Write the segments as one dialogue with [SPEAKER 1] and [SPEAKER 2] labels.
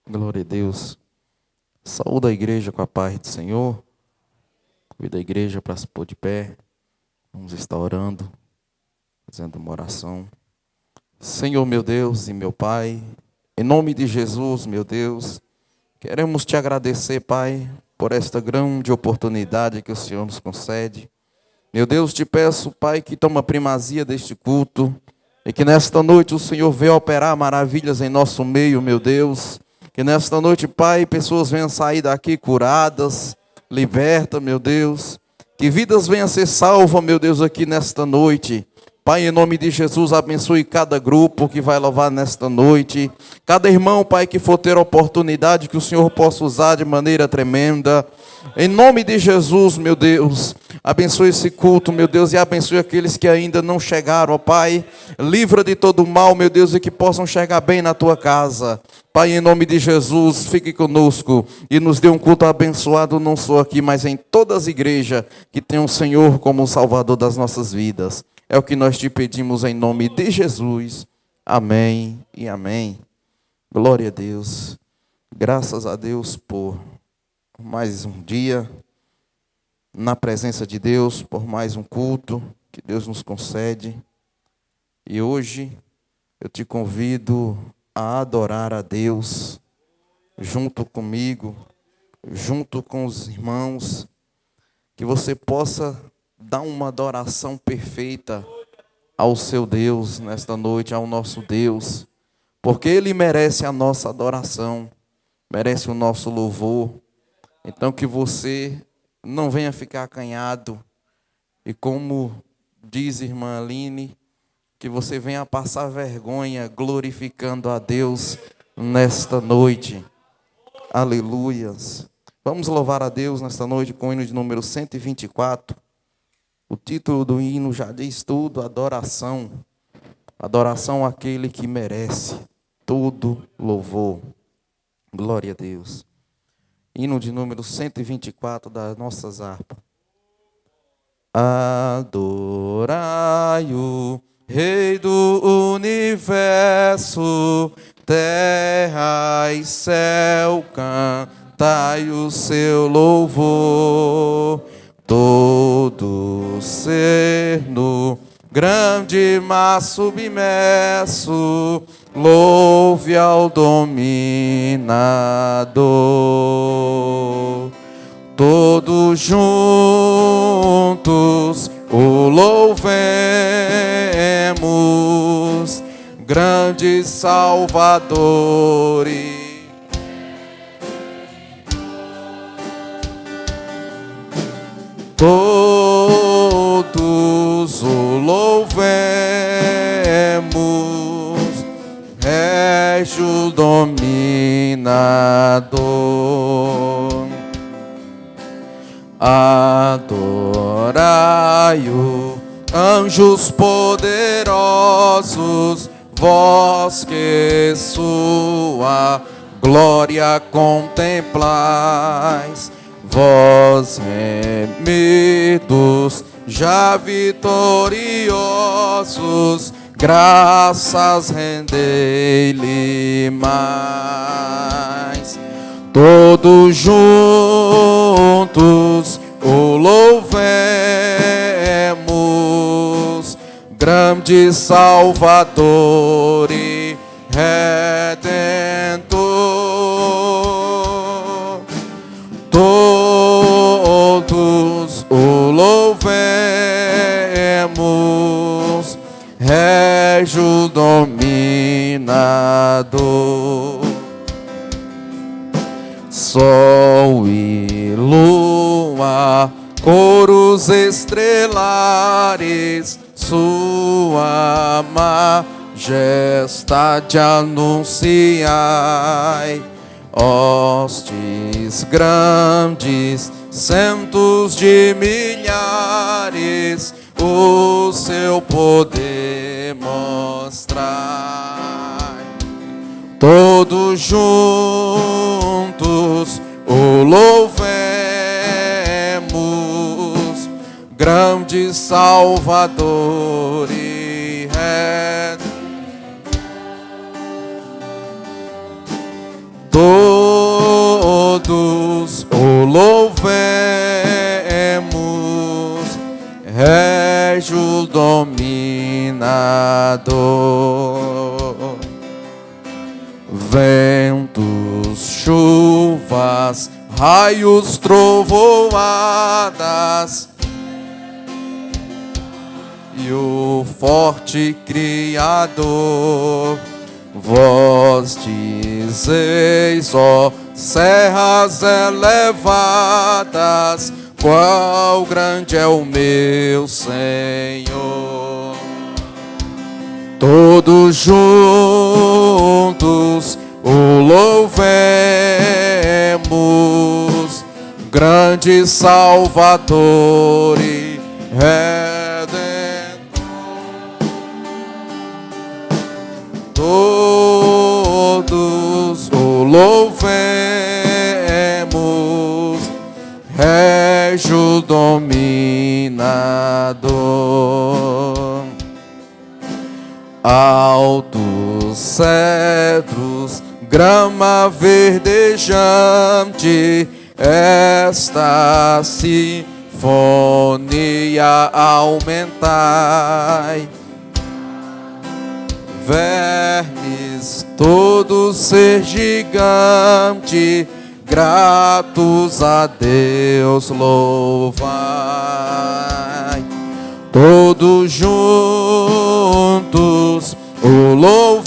[SPEAKER 1] Glória a Deus. Saúde a igreja com a paz do Senhor. Convido a igreja para se pôr de pé. Vamos estar orando, fazendo uma oração. Senhor, meu Deus e meu Pai, em nome de Jesus, meu Deus, queremos te agradecer, Pai, por esta grande oportunidade que o Senhor nos concede. Meu Deus, te peço, Pai, que toma primazia deste culto e que nesta noite o Senhor venha operar maravilhas em nosso meio, meu Deus. Que nesta noite, Pai, pessoas venham sair daqui curadas, libertas, meu Deus. Que vidas venham ser salvas, meu Deus, aqui nesta noite. Pai, em nome de Jesus, abençoe cada grupo que vai louvar nesta noite. Cada irmão, Pai, que for ter oportunidade, que o Senhor possa usar de maneira tremenda. Em nome de Jesus, meu Deus, abençoe esse culto, meu Deus, e abençoe aqueles que ainda não chegaram, ó Pai. Livra de todo mal, meu Deus, e que possam chegar bem na tua casa. Pai, em nome de Jesus, fique conosco e nos dê um culto abençoado, não só aqui, mas em todas as igrejas que tem o Senhor como o Salvador das nossas vidas. É o que nós te pedimos em nome de Jesus. Amém e amém. Glória a Deus. Graças a Deus por mais um dia na presença de Deus, por mais um culto que Deus nos concede. E hoje eu te convido a adorar a Deus junto comigo, junto com os irmãos, que você possa dar uma adoração perfeita ao seu Deus nesta noite, ao nosso Deus, porque Ele merece a nossa adoração, merece o nosso louvor. Então que você não venha ficar acanhado e, como diz irmã Aline, que você venha passar vergonha glorificando a Deus nesta noite. Aleluias. Vamos louvar a Deus nesta noite com o hino de número 124. O título do hino já diz tudo: adoração. Adoração àquele que merece todo louvor. Glória a Deus. Hino de número 124 das nossas harpas. Adorai o Rei do universo, terra e céu, cantai o seu louvor. Todo ser no grande mar submerso, louve ao dominador. Todos juntos o louvemos, grande Salvador. Todos o louvemos, régio dominador. Adorai-o, anjos poderosos, vós que sua glória contemplais. Vós remidos, já vitoriosos, graças rendei-lhe mais. Todos juntos o louvemos, grande Salvador e Redentor. Todos o louvemos, régio dominador. Sol e lua, coros estrelares, sua majestade anunciai. Hostes grandes, centos de milhares, o seu poder mostrai. Todos juntos o louvemos, grande Salvador e Redentor. todos o louvemos, Régio dominador. Ventos, chuvas, raios, trovoadas, e o forte Criador, vós dizeis, ó serras elevadas, qual grande é o meu Senhor. Todos juntos o louvemos, grande Salvador e Redentor. Todos o louvemos, Régio dominador. Altos cedros, grama verdejante, esta sinfonia aumentai. Vermes, todo ser gigante, gratos a Deus louvai. Todos juntos o louvemos,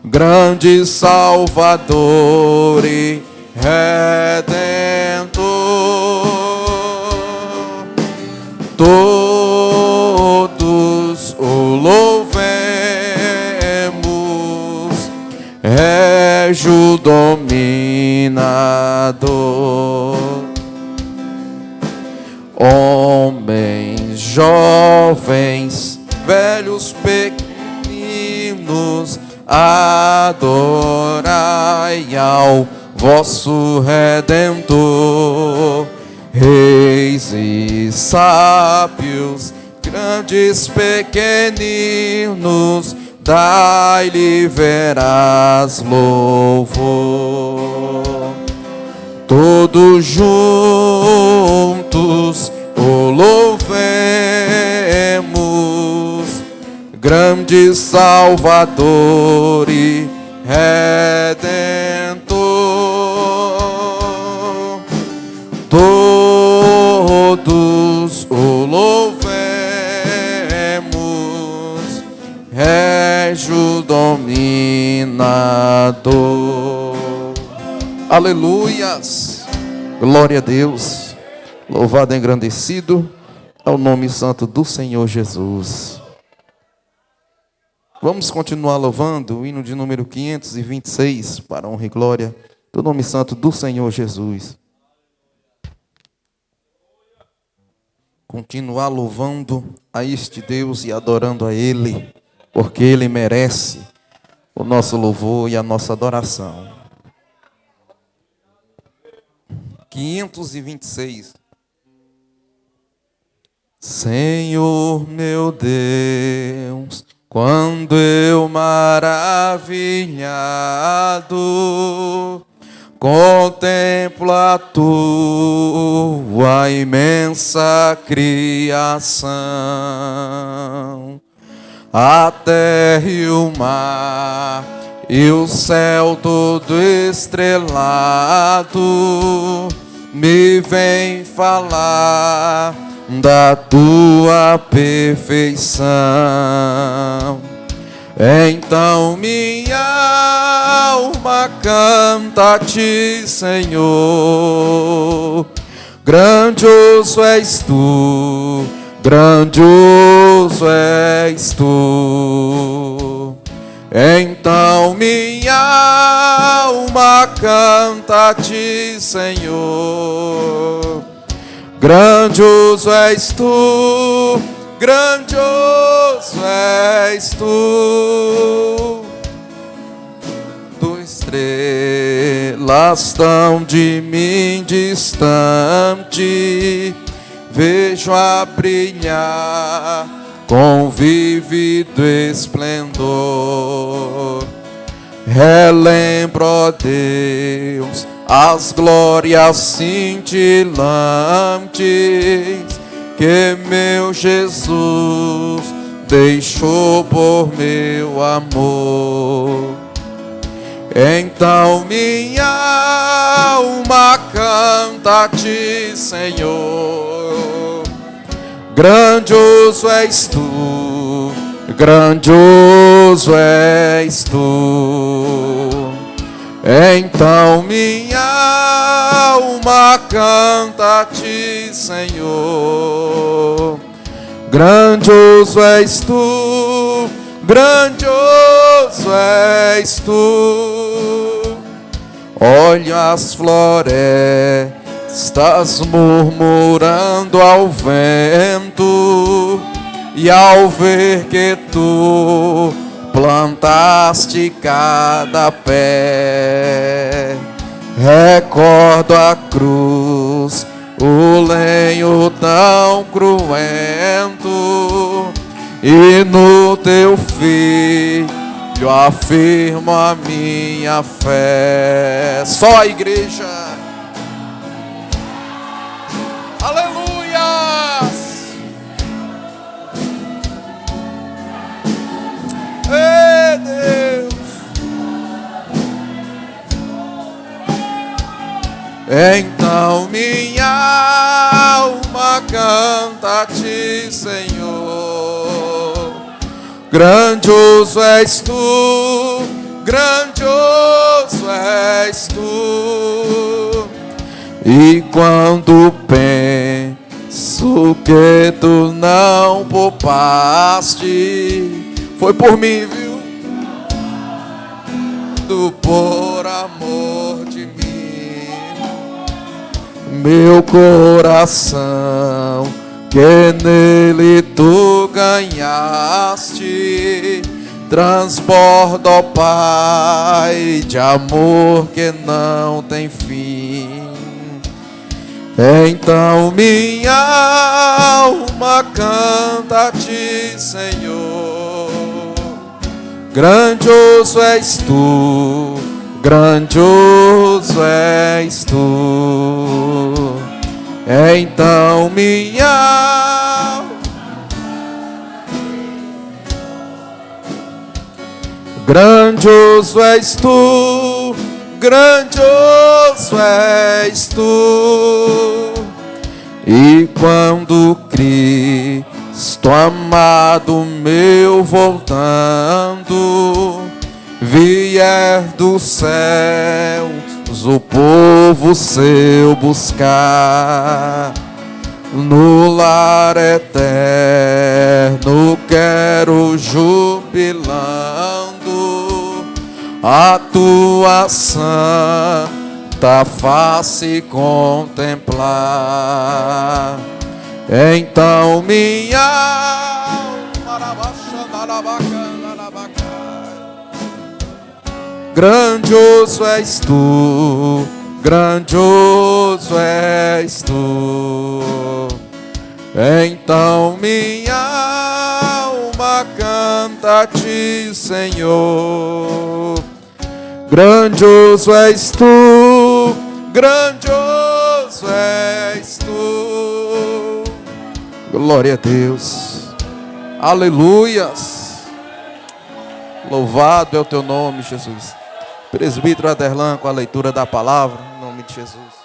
[SPEAKER 1] grande Salvador e Redentor. Todos o louvemos, Régio dominador. Homens, jovens, velhos, pequeninos, adorai ao vosso Redentor. Reis e sábios, grandes, pequeninos, dai-lhe veraz louvor. Todos juntos o louvemos, grande Salvador e Redentor. Todos o louvemos, Régio dominador. Aleluias, glória a Deus, louvado e engrandecido ao nome santo do Senhor Jesus. Vamos continuar louvando o hino de número 526, para a honra e glória do nome santo do Senhor Jesus. Continuar louvando a este Deus e adorando a Ele, porque Ele merece o nosso louvor e a nossa adoração. 526. Senhor meu Deus, quando eu maravilhado contemplo a tua imensa criação, a terra e o mar e o céu todo estrelado, me vem falar da tua perfeição. Então minha alma canta a ti, Senhor. Grandioso és tu, grandioso és tu. Então minha alma canta a ti, Senhor. Grandioso és tu, grandioso és tu. Tu estrelas tão de mim distante, vejo a brilhar com vívido esplendor. relembro, ó Deus, as glórias cintilantes que meu Jesus deixou por meu amor. Então minha alma canta a ti, Senhor. Grandioso és tu, grandioso és tu. Então minha alma canta a ti, Senhor. Grandioso és tu, grandioso és tu. Olha as florestas murmurando ao vento, e ao ver que tu plantaste cada pé, recordo a cruz, o lenho tão cruento, e no teu filho afirmo a minha fé. Só a igreja. Aleluias! Ei, Deus! Então minha alma canta a ti, Senhor. Grandioso és tu, grandioso és tu. E quando penso que tu não poupaste, foi por mim, viu? Por amor de mim. Meu coração, que nele tu ganhaste, transborda, ó Pai, de amor que não tem fim. Então minha alma canta a ti, Senhor. Grandioso és tu, grandioso és tu. Então minha alma, grandioso és tu, grandioso és tu. E quando Cristo amado meu voltando vier dos céus o povo seu buscar, no lar eterno quero jubilando a tua santa face contemplar. Então minha alma, grandioso és tu, grandioso és tu. Então minha alma canta a ti, Senhor. Grandioso és tu, grandioso és tu. Glória a Deus. Aleluias. Louvado é o teu nome, Jesus. Presbítero Aderlan com a leitura da palavra, em nome de Jesus.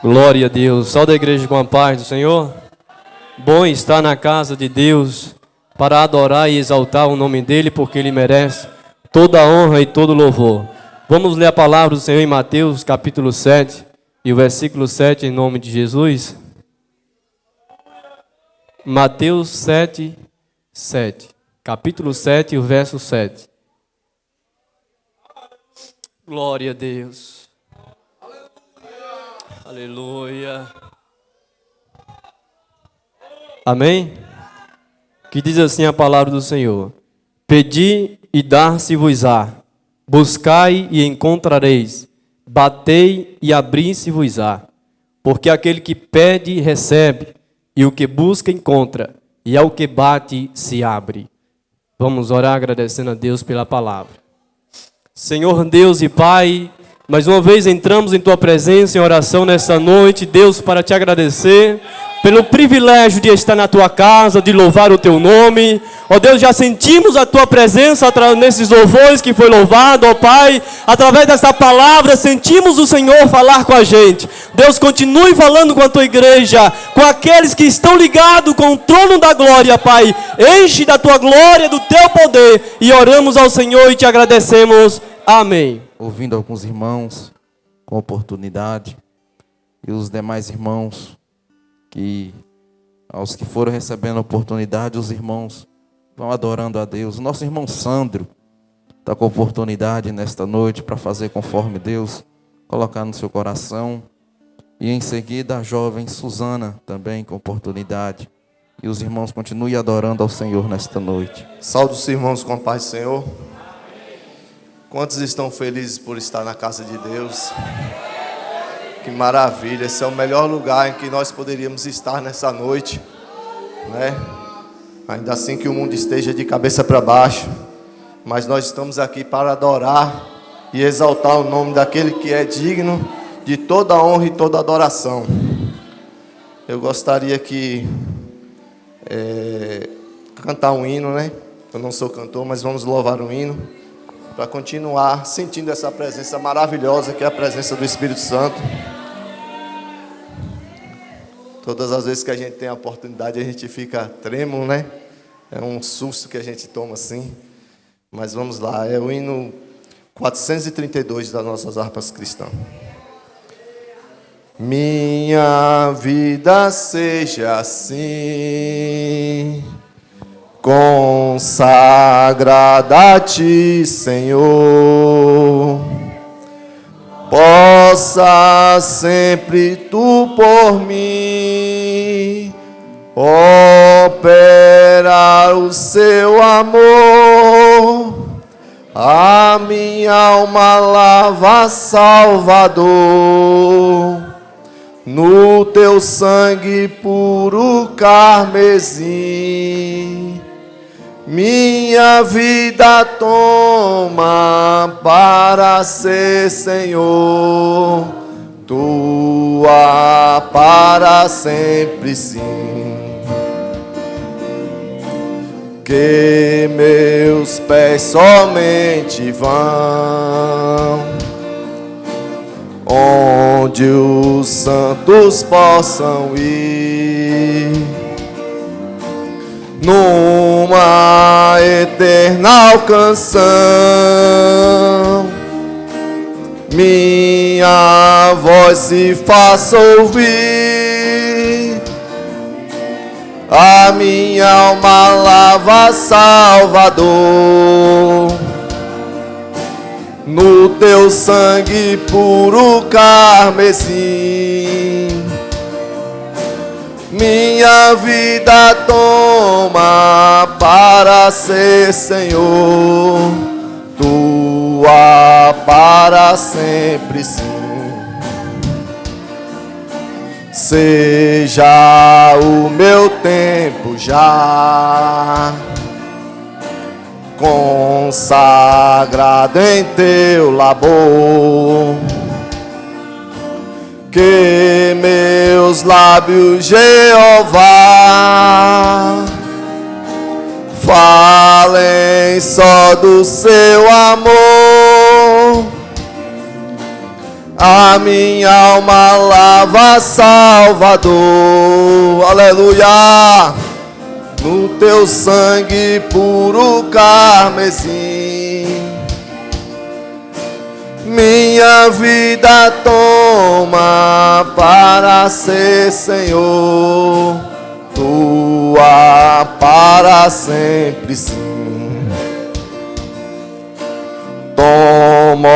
[SPEAKER 2] Glória a Deus. Salve a igreja com a paz do Senhor. Bom estar na casa de Deus para adorar e exaltar o nome dEle, porque Ele merece toda a honra e todo o louvor. Vamos ler a palavra do Senhor em Mateus capítulo 7 e o versículo 7 em nome de Jesus. Mateus 7, 7. Capítulo 7 e o verso 7. Glória a Deus. Aleluia. Amém? Que diz assim a palavra do Senhor: Pedi e dar-se-vos-á, buscai e encontrareis, batei e abrir-se-vos-á. Porque aquele que pede recebe, e o que busca encontra, e ao que bate se abre. Vamos orar agradecendo a Deus pela palavra. Senhor Deus e Pai, mais uma vez entramos em Tua presença em oração nesta noite, Deus, para Te agradecer pelo privilégio de estar na Tua casa, de louvar o Teu nome. Ó Deus, já sentimos a Tua presença nesses louvores que foi louvado, ó Pai. Através dessa palavra, sentimos o Senhor falar com a gente. Deus, continue falando com a Tua igreja, com aqueles que estão ligados com o trono da glória, Pai. Enche da Tua glória, do Teu poder. E oramos ao Senhor e Te agradecemos. Amém.
[SPEAKER 1] Ouvindo alguns irmãos com oportunidade e os demais irmãos aos que foram recebendo a oportunidade, os irmãos vão adorando a Deus. O nosso irmão Sandro está com oportunidade nesta noite para fazer conforme Deus colocar no seu coração. E em seguida a jovem Suzana também com oportunidade. E os irmãos continuem adorando ao Senhor nesta noite.
[SPEAKER 3] Saúde os irmãos com a paz do Senhor. Quantos estão felizes por estar na casa de Deus? Que maravilha, esse é o melhor lugar em que nós poderíamos estar nessa noite, né? Ainda assim que o mundo esteja de cabeça para baixo, mas nós estamos aqui para adorar e exaltar o nome daquele que é digno de toda honra e toda adoração. Eu gostaria que cantar um hino, né? Eu não sou cantor, mas vamos louvar um hino para continuar sentindo essa presença maravilhosa que é a presença do Espírito Santo. Todas as vezes que a gente tem a oportunidade, a gente fica trêmulo, né? É um susto que a gente toma assim. Mas vamos lá, é o hino 432 das nossas harpas cristãs. Minha vida seja assim, consagrada a Ti, Senhor. Possa sempre Tu por mim operar o Seu amor. A minha alma lava, Salvador, no Teu sangue puro carmesim. Minha vida toma para ser, Senhor, Tua para sempre, sim. Que meus pés somente vão onde os santos possam ir, numa eterna canção. Minha voz se faça ouvir, a minha alma lava, Salvador, no Teu sangue puro carmesim. Minha vida toma para ser, Senhor, Tua para sempre, sim. Seja o meu tempo já consagrado em Teu labor, que meus lábios, Jeová, falem só do Seu amor. A minha alma lava, Salvador, aleluia, no Teu sangue puro carmesim. Minha vida toma para ser, Senhor, Tua para sempre, sim. Toma,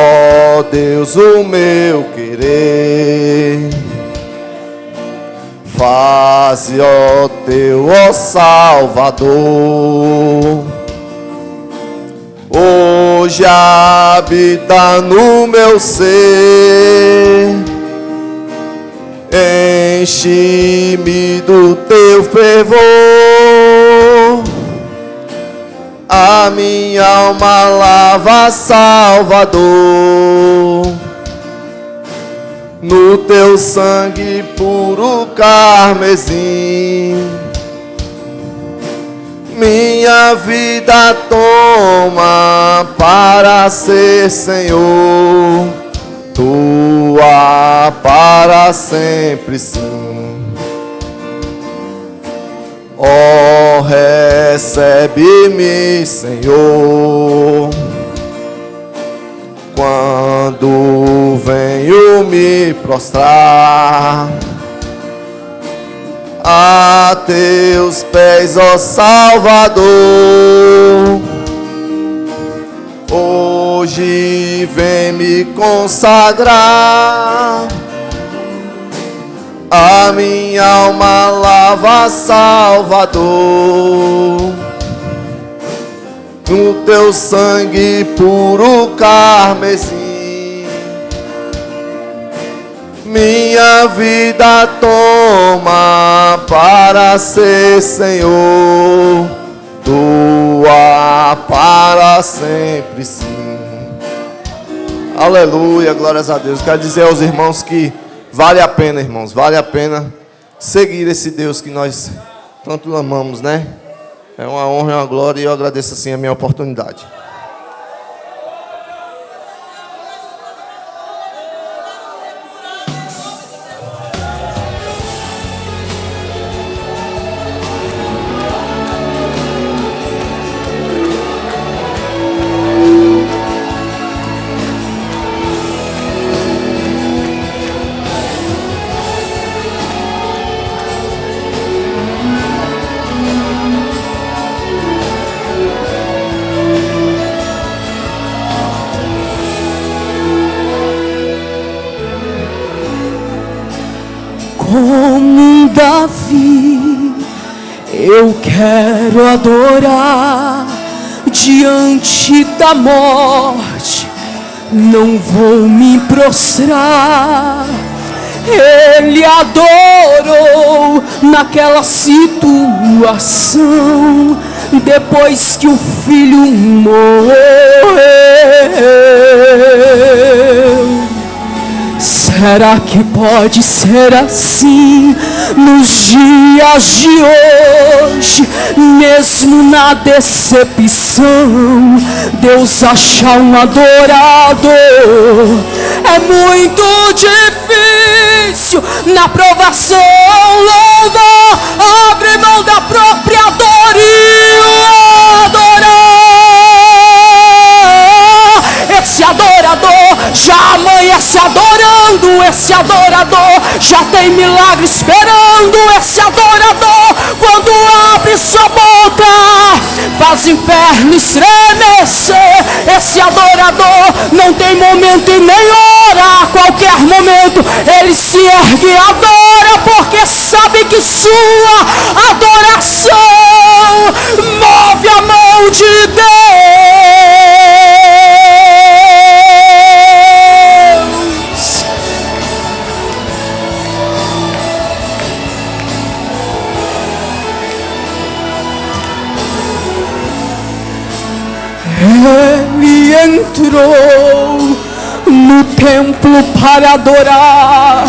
[SPEAKER 3] ó Deus, o meu querer, faze, ó Teu, ó Salvador, hoje habita no meu ser. Enche-me do Teu fervor, A minha alma lava, Salvador, no teu sangue puro carmesim. Minha vida toma para ser, Senhor, tua para sempre, sim. Oh, recebe-me, Senhor, quando venho me prostrar a teus pés, ó Salvador. Hoje vem me consagrar. A minha alma lava, Salvador, no teu sangue puro carmesim. Minha vida toma para ser, Senhor, tua para sempre, sim. Aleluia, glórias a Deus. Quero dizer aos irmãos que vale a pena, irmãos, vale a pena seguir esse Deus que nós tanto amamos, né? É uma honra e uma glória, e eu agradeço assim a minha oportunidade.
[SPEAKER 4] Como Davi, eu quero adorar diante da morte, não vou me prostrar. Ele adorou naquela situação, depois que o filho morreu. Será que pode ser assim nos dias de hoje? Mesmo na decepção, Deus acha um adorador. É muito difícil na provação louvar, abre mão da própria dor e o adorar. Esse adorador já amanhece adorando, esse adorador já tem milagre esperando, esse adorador quando abre sua boca faz o inferno estremecer. Esse adorador não tem momento e nem hora, a qualquer momento ele se ergue e adora, porque sabe que sua adoração move a mão de Deus. Ele entrou no templo para adorar,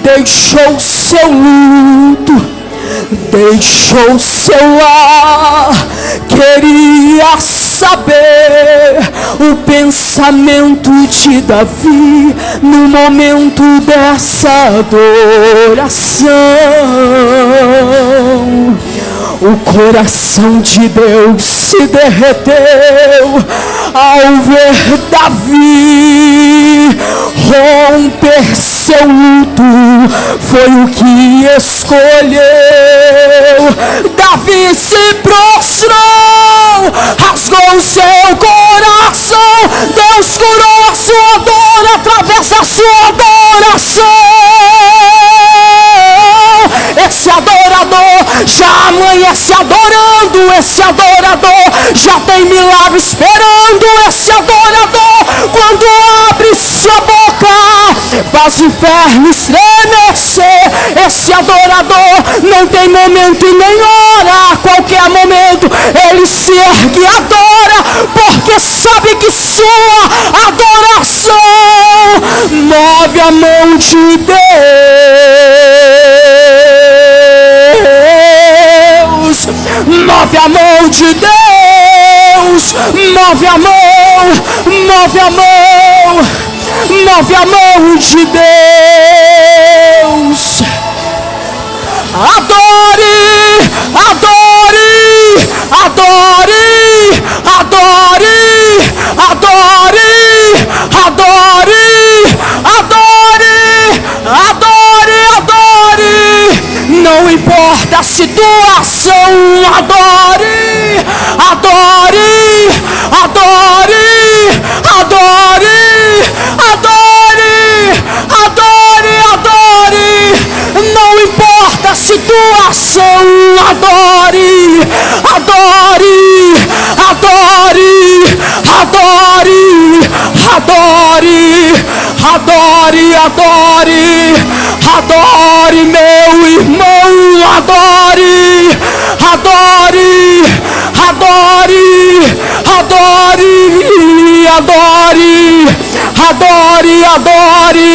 [SPEAKER 4] deixou seu luto, deixou seu lar, queria saber o pensamento de Davi no momento dessa adoração. O coração de Deus se derreteu ao ver Davi romper seu luto, foi o que escolheu. Davi se prostrou, rasgou o seu coração, Deus curou a sua dor através da sua adoração. Esse adorador já amanhece adorando, esse adorador já tem milagre esperando, esse adorador quando abre sua boca faz o inferno estremecer. Esse adorador não tem momento e nem hora, a qualquer momento ele se ergue e adora, porque sabe que sua adoração move a mão de Deus, move a mão de Deus, move a mão, move a mão, move a mão de Deus. Adore, adore, adore, adore, adore, adore, adore, adore, adore. Não importa a situação, adore, adore, adore, adore, adore, adore, adore. Não importa a situação, adore, adore, adore, adore, adore, adore, adore, adore, meu irmão, adore, adore, adore, adore, adore, adore, adore.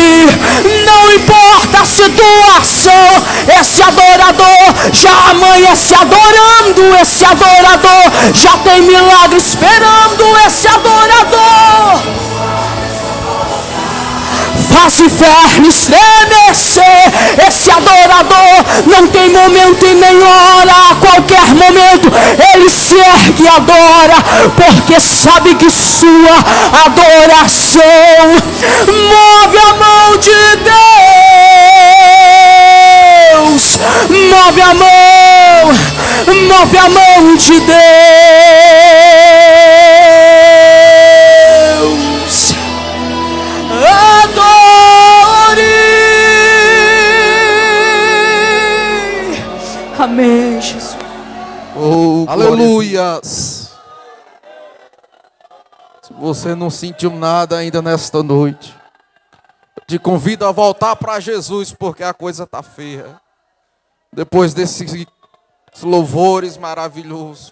[SPEAKER 4] Não importa a situação, esse adorador já amanhece adorando, esse adorador já tem milagre esperando, esse adorador faz o inferno estremecer. Esse adorador não tem momento e nem hora, a qualquer momento ele se ergue e adora, porque sabe que sua adoração move a mão de Deus, move a mão, move a mão de Deus. Amém, Jesus.
[SPEAKER 1] Oh, aleluias. Se você não sentiu nada ainda nesta noite, eu te convido a voltar para Jesus, porque a coisa está feia. Depois desses louvores maravilhosos,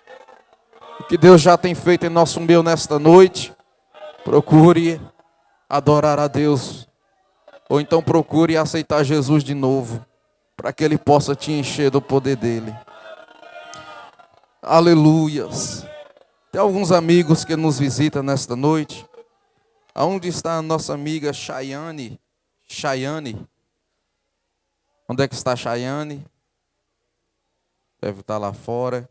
[SPEAKER 1] o que Deus já tem feito em nosso meio nesta noite, procure adorar a Deus, ou então procure aceitar Jesus de novo, para que Ele possa te encher do poder dEle. Aleluias. Tem alguns amigos que nos visitam nesta noite. Aonde está a nossa amiga Chayane? Chayane. Onde é que está Chayane? Deve estar lá fora.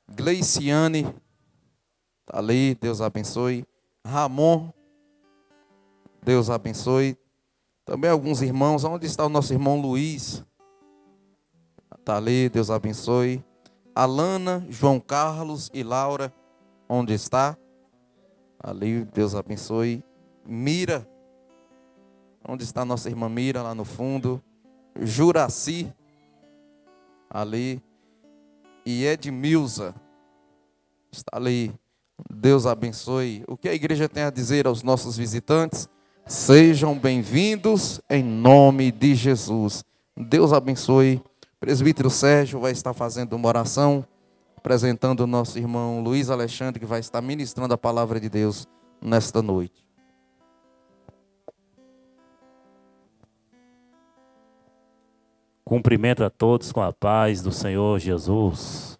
[SPEAKER 1] Gleiciane. Está ali, Deus abençoe. Ramon. Deus abençoe. Também alguns irmãos. Onde está o nosso irmão Luiz? Está ali, Deus abençoe. Alana, João Carlos e Laura, onde está? Ali, Deus abençoe. Mira, onde está nossa irmã Mira, lá no fundo. Juraci, ali. E Edmilza, está ali. Deus abençoe. O que a igreja tem a dizer aos nossos visitantes? Sejam bem-vindos em nome de Jesus. Deus abençoe. O presbítero Sérgio vai estar fazendo uma oração, apresentando o nosso irmão Luiz Alexandre, que vai estar ministrando a palavra de Deus nesta noite.
[SPEAKER 5] Cumprimento a todos com a paz do Senhor Jesus.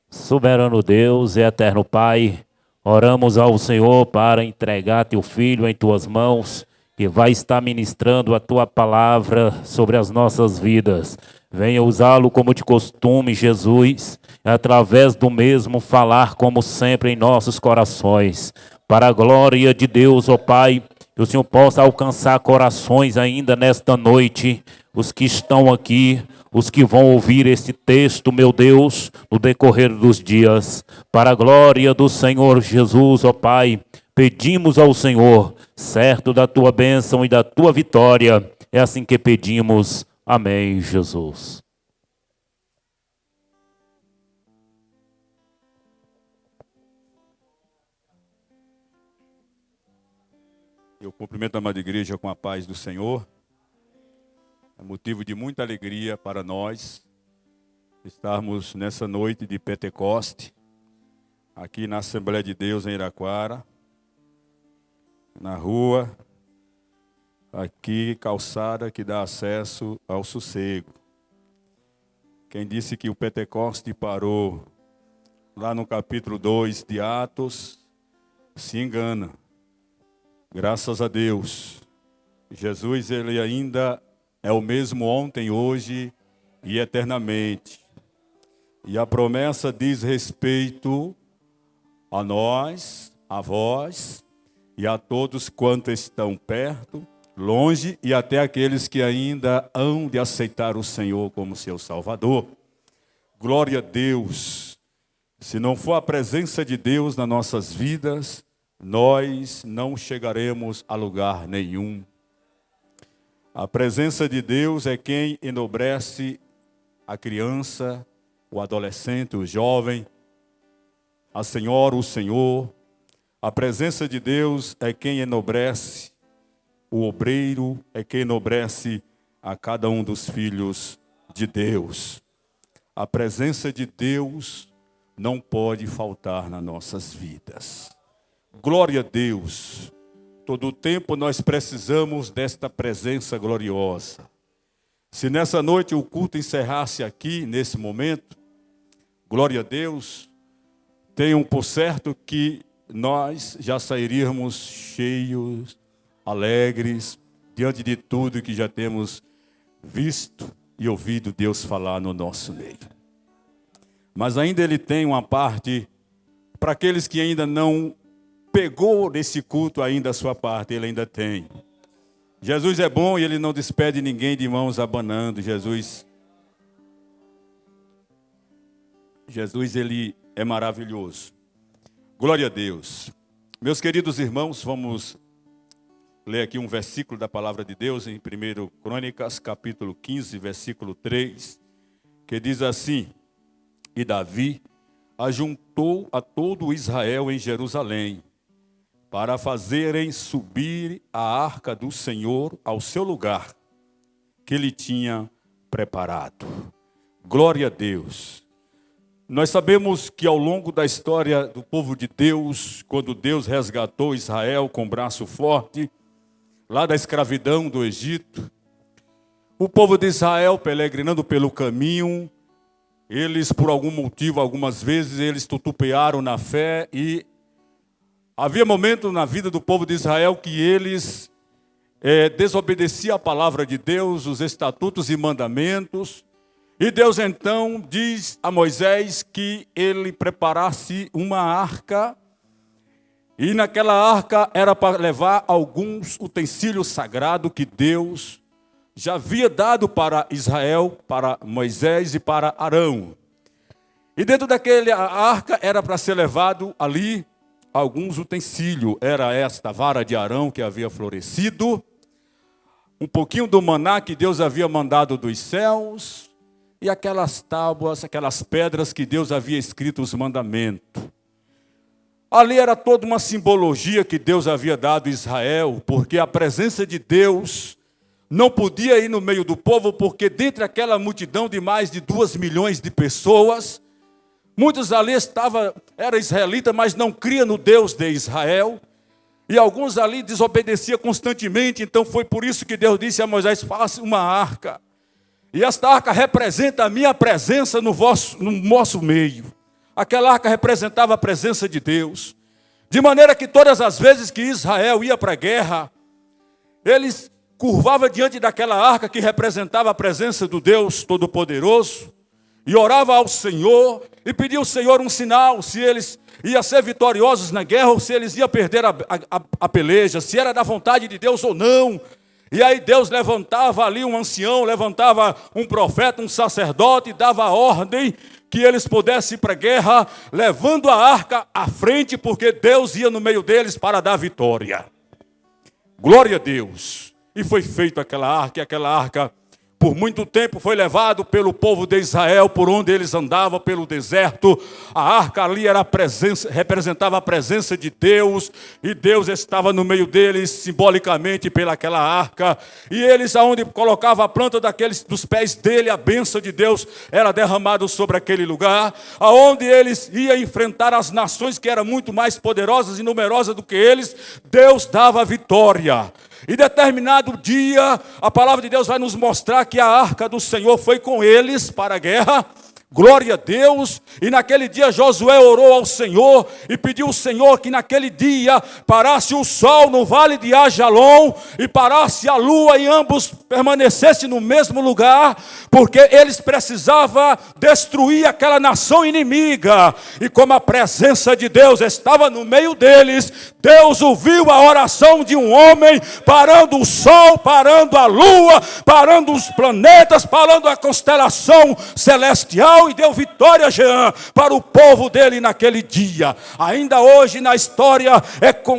[SPEAKER 5] Soberano Deus e eterno Pai, oramos ao Senhor para entregar teu Filho em tuas mãos, que vai estar ministrando a tua palavra sobre as nossas vidas. Venha usá-lo como de costume, Jesus, e através do mesmo falar como sempre em nossos corações. Para a glória de Deus, ó Pai, que o Senhor possa alcançar corações ainda nesta noite, os que estão aqui, os que vão ouvir este texto, meu Deus, no decorrer dos dias. Para a glória do Senhor Jesus, ó Pai, pedimos ao Senhor, certo da tua bênção e da tua vitória. É assim que pedimos. Amém, Jesus.
[SPEAKER 6] Eu cumprimento a amada igreja com a paz do Senhor. É motivo de muita alegria para nós estarmos nessa noite de Pentecoste, aqui na Assembleia de Deus em Iraquara, na rua, aqui, calçada que dá acesso ao sossego. Quem disse que o Pentecoste parou lá no capítulo 2 de Atos, se engana. Graças a Deus, Jesus ele ainda é o mesmo ontem, hoje e eternamente. E a promessa diz respeito a nós, a vós e a todos quantos estão perto, longe e até aqueles que ainda hão de aceitar o Senhor como seu Salvador. Glória a Deus. Se não for a presença de Deus nas nossas vidas, nós não chegaremos a lugar nenhum. A presença de Deus é quem enobrece a criança, o adolescente, o jovem, a senhora, o senhor. A presença de Deus é quem enobrece o obreiro, é quem enobrece a cada um dos filhos de Deus. A presença de Deus não pode faltar nas nossas vidas. Glória a Deus. Todo o tempo nós precisamos desta presença gloriosa. Se nessa noite o culto encerrasse aqui, nesse momento, glória a Deus, tenham por certo que nós já sairíamos cheios, alegres, diante de tudo que já temos visto e ouvido Deus falar no nosso meio. Mas ainda Ele tem uma parte, para aqueles que ainda não pegou nesse culto ainda a sua parte, Ele ainda tem. Jesus é bom e Ele não despede ninguém de mãos abanando. Jesus, Ele é maravilhoso. Glória a Deus. Meus queridos irmãos, vamos ler aqui um versículo da palavra de Deus em 1 Crônicas, capítulo 15, versículo 3, que diz assim: E Davi ajuntou a todo Israel em Jerusalém, para fazerem subir a arca do Senhor ao seu lugar, que ele tinha preparado. Glória a Deus. Nós sabemos que ao longo da história do povo de Deus, quando Deus resgatou Israel com braço forte, lá da escravidão do Egito, o povo de Israel, peregrinando pelo caminho, eles, por algum motivo, algumas vezes, eles tutupearam na fé e havia momentos na vida do povo de Israel que eles desobedeciam a palavra de Deus, os estatutos e mandamentos. E Deus então diz a Moisés que ele preparasse uma arca. E naquela arca era para levar alguns utensílios sagrados que Deus já havia dado para Israel, para Moisés e para Arão. E dentro daquela arca era para ser levado ali alguns utensílios. Era esta vara de Arão que havia florescido, um pouquinho do maná que Deus havia mandado dos céus, e aquelas tábuas, aquelas pedras que Deus havia escrito os mandamentos. Ali era toda uma simbologia que Deus havia dado a Israel, porque a presença de Deus não podia ir no meio do povo, porque dentre aquela multidão de mais de 2 milhões de pessoas, muitos ali eram israelitas, mas não criam no Deus de Israel. E alguns ali desobedeciam constantemente. Então foi por isso que Deus disse a Moisés: faça uma arca. E esta arca representa a minha presença no nosso meio. Aquela arca representava a presença de Deus. De maneira que todas as vezes que Israel ia para a guerra, eles curvavam diante daquela arca que representava a presença do Deus Todo-Poderoso, e orava ao Senhor e pedia ao Senhor um sinal, se eles iam ser vitoriosos na guerra ou se eles iam perder a peleja, se era da vontade de Deus ou não. E aí Deus levantava ali um ancião, levantava um profeta, um sacerdote, e dava a ordem que eles pudessem ir para a guerra, levando a arca à frente, porque Deus ia no meio deles para dar vitória. Glória a Deus. E foi feita aquela arca, e aquela arca por muito tempo foi levado pelo povo de Israel, por onde eles andavam, pelo deserto. A arca ali representava a presença de Deus, e Deus estava no meio deles, simbolicamente pelaquela arca. E eles, aonde colocava a planta dos pés dele, a bênção de Deus era derramada sobre aquele lugar. Aonde eles iam enfrentar as nações que eram muito mais poderosas e numerosas do que eles, Deus dava vitória. E determinado dia, a palavra de Deus vai nos mostrar que a arca do Senhor foi com eles para a guerra. Glória a Deus. E naquele dia Josué orou ao Senhor e pediu ao Senhor que naquele dia parasse o sol no vale de Ajalon e parasse a lua, e ambos permanecessem no mesmo lugar, porque eles precisavam destruir aquela nação inimiga. E como a presença de Deus estava no meio deles, Deus ouviu a oração de um homem, parando o sol, parando a lua, parando os planetas, parando a constelação celestial, e deu vitória, Jean, para o povo dele naquele dia. Ainda hoje na história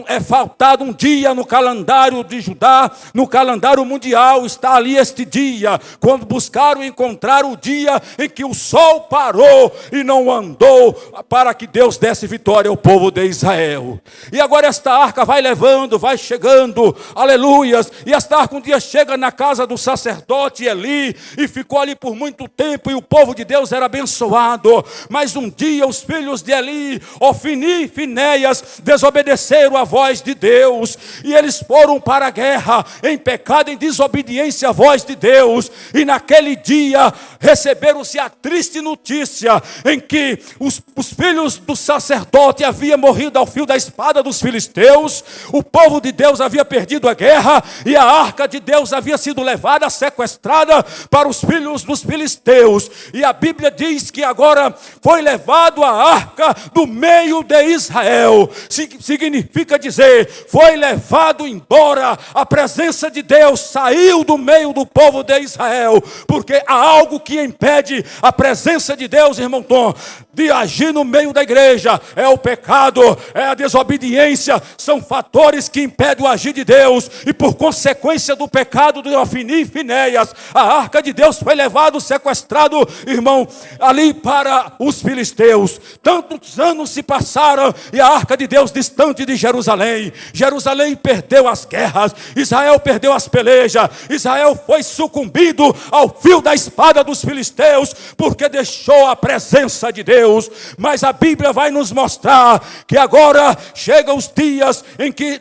[SPEAKER 6] é faltado um dia no calendário de Judá, no calendário mundial está ali este dia, quando buscaram encontrar o dia em que o sol parou e não andou, para que Deus desse vitória ao povo de Israel. E agora esta arca vai levando, vai chegando, aleluias, e esta arca um dia chega na casa do sacerdote Eli, e ficou ali por muito tempo, e o povo de Deus era abençoado. Mas um dia os filhos de Eli, Ofni e Finéias, desobedeceram a voz de Deus, e eles foram para a guerra em pecado, em desobediência à voz de Deus. E naquele dia receberam-se a triste notícia em que os filhos do sacerdote haviam morrido ao fio da espada dos filisteus. O povo de Deus havia perdido a guerra, e a arca de Deus havia sido levada, sequestrada para os filhos dos filisteus. E a Bíblia diz que agora foi levado a arca do meio de Israel. Significa dizer, foi levado embora. A presença de Deus saiu do meio do povo de Israel, porque há algo que impede a presença de Deus, irmão Tom, de agir no meio da igreja. É o pecado, é a desobediência, são fatores que impedem o agir de Deus. E por consequência do pecado de Ofni e Finéias, a arca de Deus foi levado, sequestrado, irmão, ali para os filisteus. Tantos anos se passaram, e a arca de Deus distante de Jerusalém. Jerusalém perdeu as guerras, Israel perdeu as pelejas, Israel foi sucumbido ao fio da espada dos filisteus, porque deixou a presença de Deus. Mas a Bíblia vai nos mostrar que agora chegam os dias em que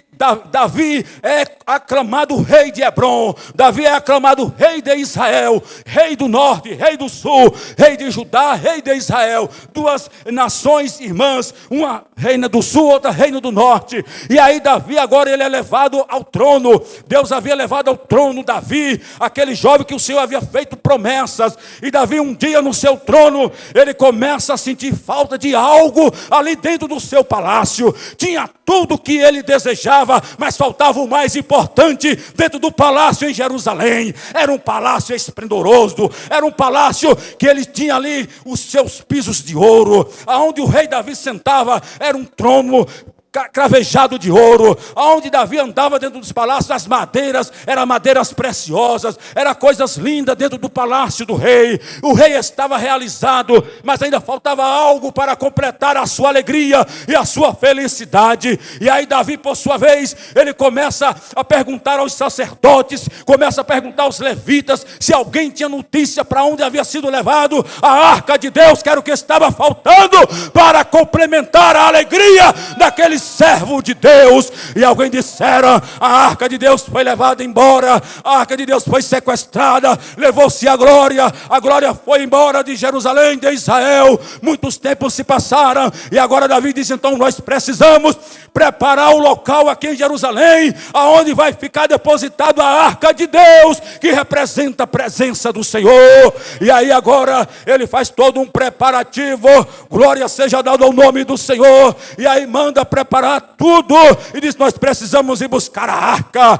[SPEAKER 6] Davi é aclamado rei de Hebrom, Davi é aclamado rei de Israel, rei do norte, rei do sul, rei de Judá, rei de Israel. Duas nações irmãs, uma reina do sul, outra reina do norte. E aí Davi agora ele é levado ao trono. Deus havia levado ao trono Davi, aquele jovem que o Senhor havia feito promessas. E Davi um dia no seu trono, ele começa a sentir falta de algo ali dentro do seu palácio. Tinha tudo o que ele desejava, mas faltava o mais importante dentro do palácio em Jerusalém. Era um palácio esplendoroso, era um palácio que ele tinha ali os seus pisos de ouro. Aonde o rei Davi sentava era um trono cravejado de ouro. Aonde Davi andava dentro dos palácios, as madeiras eram madeiras preciosas, eram coisas lindas dentro do palácio do rei. O rei estava realizado, mas ainda faltava algo para completar a sua alegria e a sua felicidade. E aí Davi, por sua vez, ele começa a perguntar aos sacerdotes, começa a perguntar aos levitas, se alguém tinha notícia para onde havia sido levado a arca de Deus, que era o que estava faltando para complementar a alegria daquele servo de Deus. E alguém disseram, a arca de Deus foi levada embora, a arca de Deus foi sequestrada, levou-se a glória foi embora de Jerusalém, de Israel. Muitos tempos se passaram, e agora Davi diz, então nós precisamos preparar o local aqui em Jerusalém, aonde vai ficar depositado a arca de Deus, que representa a presença do Senhor. E aí agora ele faz todo um preparativo, glória seja dada ao nome do Senhor, e aí manda preparar tudo, e diz, nós precisamos ir buscar a arca.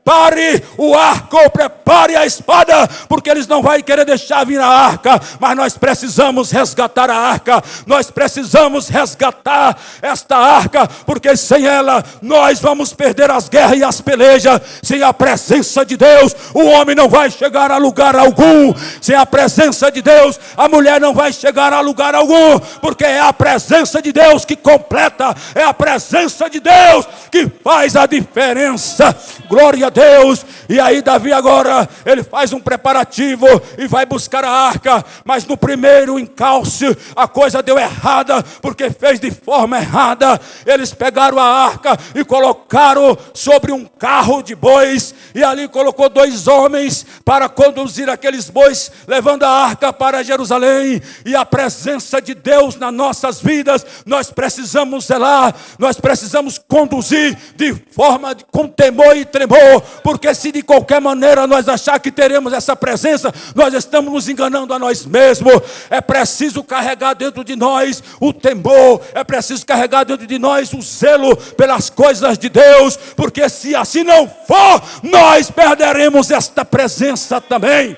[SPEAKER 6] prepare o arco, prepare a espada, porque eles não vão querer deixar vir a arca, mas nós precisamos resgatar a arca, nós precisamos resgatar esta arca, porque sem ela nós vamos perder as guerras e as pelejas. Sem a presença de Deus, o homem não vai chegar a lugar algum. Sem a presença de Deus, a mulher não vai chegar a lugar algum, porque é a presença de Deus que completa, é a presença de Deus que faz a diferença. Glória a Deus. E aí Davi agora, ele faz um preparativo e vai buscar a arca, mas no primeiro encalço a coisa deu errada, porque fez de forma errada. Eles pegaram a arca e colocaram sobre um carro de bois, e ali colocou 2 homens para conduzir aqueles bois, levando a arca para Jerusalém. E a presença de Deus nas nossas vidas, nós precisamos zelar, nós precisamos conduzir de forma com temor e tremor, porque se de qualquer maneira nós achar que teremos essa presença, nós estamos nos enganando a nós mesmos. É preciso carregar dentro de nós o temor, é preciso carregar dentro de nós o zelo pelas coisas de Deus, porque se assim não for, nós perderemos esta presença também.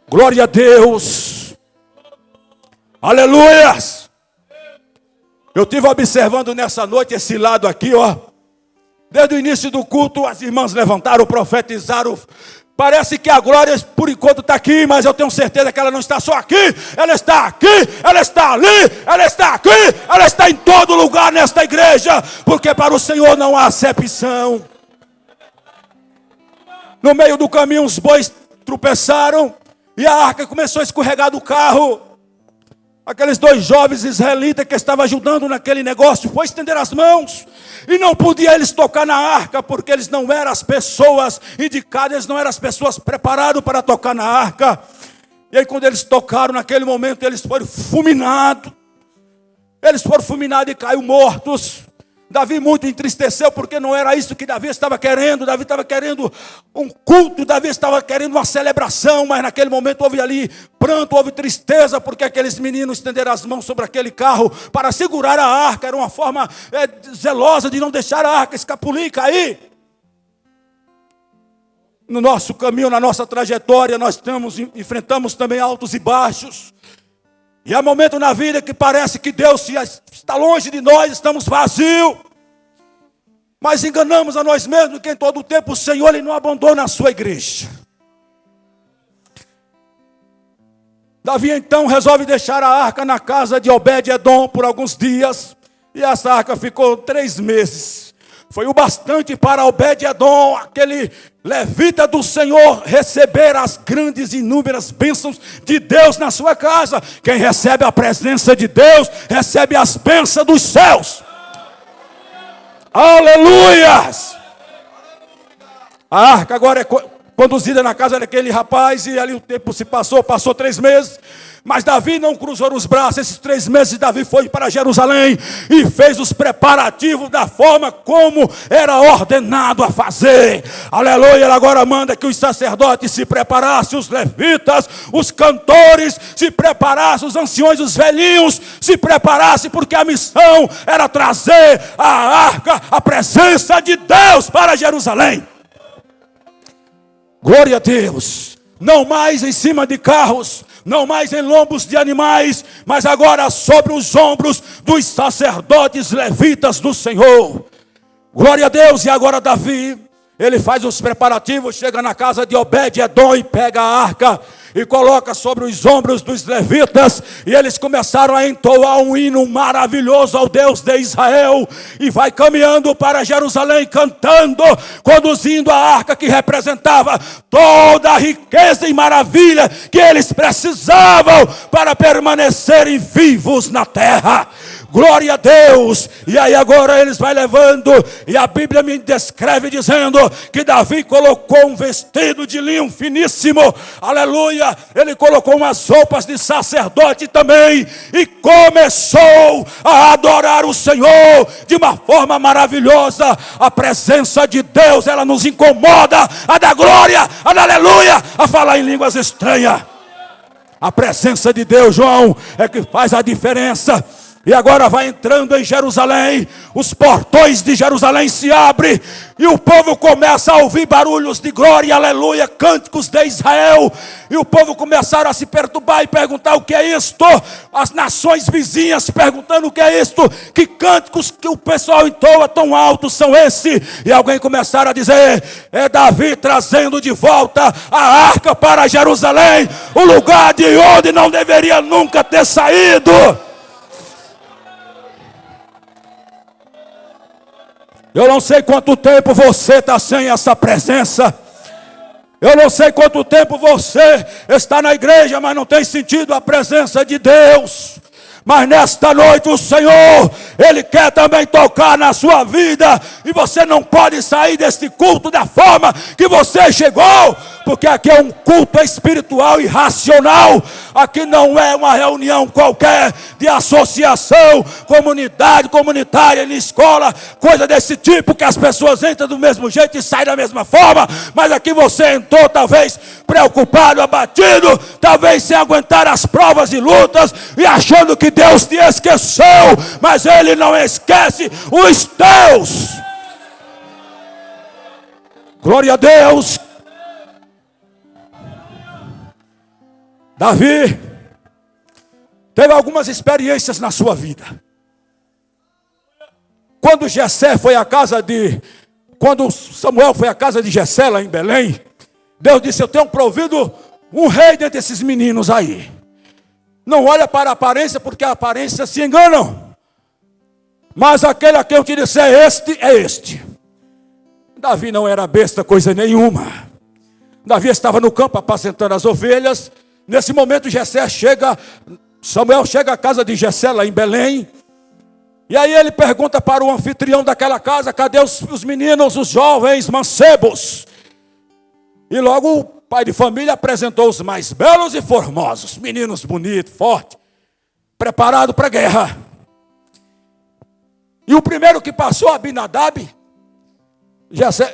[SPEAKER 6] Glória a Deus. Aleluias. Eu estive observando nessa noite esse lado aqui, ó. Desde o início do culto, as irmãs levantaram, profetizaram. Parece que a glória, por enquanto, está aqui, mas eu tenho certeza que ela não está só aqui. Ela está aqui, ela está ali, ela está aqui, ela está em todo lugar nesta igreja, porque para o Senhor não há acepção. No meio do caminho, os bois tropeçaram e a arca começou a escorregar do carro. Aqueles 2 jovens israelitas que estavam ajudando naquele negócio foi estender as mãos, e não podia eles tocar na arca, porque eles não eram as pessoas indicadas, eles não eram as pessoas preparadas para tocar na arca. E aí quando eles tocaram naquele momento, eles foram fulminados e caiu mortos. Davi muito entristeceu, porque não era isso que Davi estava querendo. Davi estava querendo um culto, Davi estava querendo uma celebração, mas naquele momento houve ali pranto, houve tristeza, porque aqueles meninos estenderam as mãos sobre aquele carro para segurar a arca. Era uma forma zelosa de não deixar a arca escapulir e cair. No nosso caminho, na nossa trajetória, nós enfrentamos também altos e baixos. E há momentos na vida que parece que Deus está longe de nós, estamos vazios. Mas enganamos a nós mesmos, que em todo o tempo o Senhor Ele não abandona a sua igreja. Davi então resolve deixar a arca na casa de Obed-edom por alguns dias. E essa arca ficou 3 meses. Foi o bastante para Obed-edom, aquele levita do Senhor, receber as grandes e inúmeras bênçãos de Deus na sua casa. Quem recebe a presença de Deus, recebe as bênçãos dos céus. Aleluias! A arca agora é conduzida na casa daquele rapaz, e ali o tempo se passou 3 meses. Mas Davi não cruzou os braços. Esses 3 meses Davi foi para Jerusalém e fez os preparativos da forma como era ordenado a fazer. Aleluia. Ele agora manda que os sacerdotes se preparassem, os levitas, os cantores se preparassem, os anciões, os velhinhos se preparassem, porque a missão era trazer a arca, a presença de Deus para Jerusalém. Glória a Deus. Não mais em cima de carros, não mais em lombos de animais, mas agora sobre os ombros dos sacerdotes levitas do Senhor. Glória a Deus. E agora Davi, ele faz os preparativos, chega na casa de Obed-edom e pega a arca e coloca sobre os ombros dos levitas, e eles começaram a entoar um hino maravilhoso ao Deus de Israel, e vai caminhando para Jerusalém cantando, conduzindo a arca que representava toda a riqueza e maravilha que eles precisavam para permanecerem vivos na terra. Glória a Deus. E aí agora eles vão levando, e a Bíblia me descreve dizendo que Davi colocou um vestido de linho finíssimo, aleluia. Ele colocou umas roupas de sacerdote também, e começou a adorar o Senhor de uma forma maravilhosa. A presença de Deus, ela nos incomoda a dar glória, a dar aleluia, a falar em línguas estranhas. A presença de Deus, João, é que faz a diferença.
[SPEAKER 7] E agora vai entrando em Jerusalém, os portões de Jerusalém se abrem, e o povo começa a ouvir barulhos de glória, aleluia, cânticos de Israel, e o povo começaram a se perturbar e perguntar o que é isto, as nações vizinhas perguntando o que é isto, que cânticos que o pessoal entoa tão altos são esses, e alguém começaram a dizer, é Davi trazendo de volta a arca para Jerusalém, o lugar de onde não deveria nunca ter saído. Eu não sei quanto tempo você está sem essa presença. Eu não sei quanto tempo você está na igreja, mas não tem sentido a presença de Deus. Mas nesta noite o Senhor, Ele quer também tocar na sua vida. E você não pode sair deste culto da forma que você chegou. Porque aqui é um culto espiritual e racional. Aqui não é uma reunião qualquer de associação, comunidade, comunitária, em escola, coisa desse tipo, que as pessoas entram do mesmo jeito e saem da mesma forma. Mas aqui você entrou talvez preocupado, abatido, talvez sem aguentar as provas e lutas, e achando que Deus te esqueceu, mas Ele não esquece os teus. Glória a Deus. Davi teve algumas experiências na sua vida. Quando Samuel foi à casa de Jessé lá em Belém, Deus disse, eu tenho provido um rei dentre esses meninos aí. Não olha para a aparência, porque a aparência se enganam. Mas aquele a quem eu te disser é este. Davi não era besta coisa nenhuma. Davi estava no campo apacentando as ovelhas. Nesse momento Samuel chega à casa de Jessé lá em Belém. E aí ele pergunta para o anfitrião daquela casa, cadê os meninos, os jovens mancebos? E logo o pai de família apresentou os mais belos e formosos, meninos bonitos, fortes, preparados para a guerra. E o primeiro que passou, Abinadab,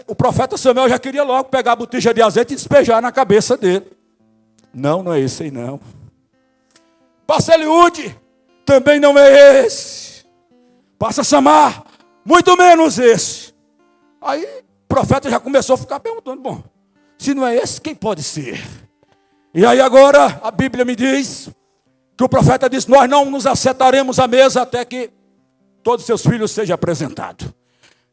[SPEAKER 7] o profeta Samuel já queria logo pegar a botija de azeite e despejar na cabeça dele. Não é esse aí não. Passa Eliúde, também não é esse. Passa Samar, muito menos esse. Aí o profeta já começou a ficar perguntando, bom, se não é esse, quem pode ser? E aí agora a Bíblia me diz que o profeta diz, nós não nos assentaremos à mesa até que todos os seus filhos sejam apresentados.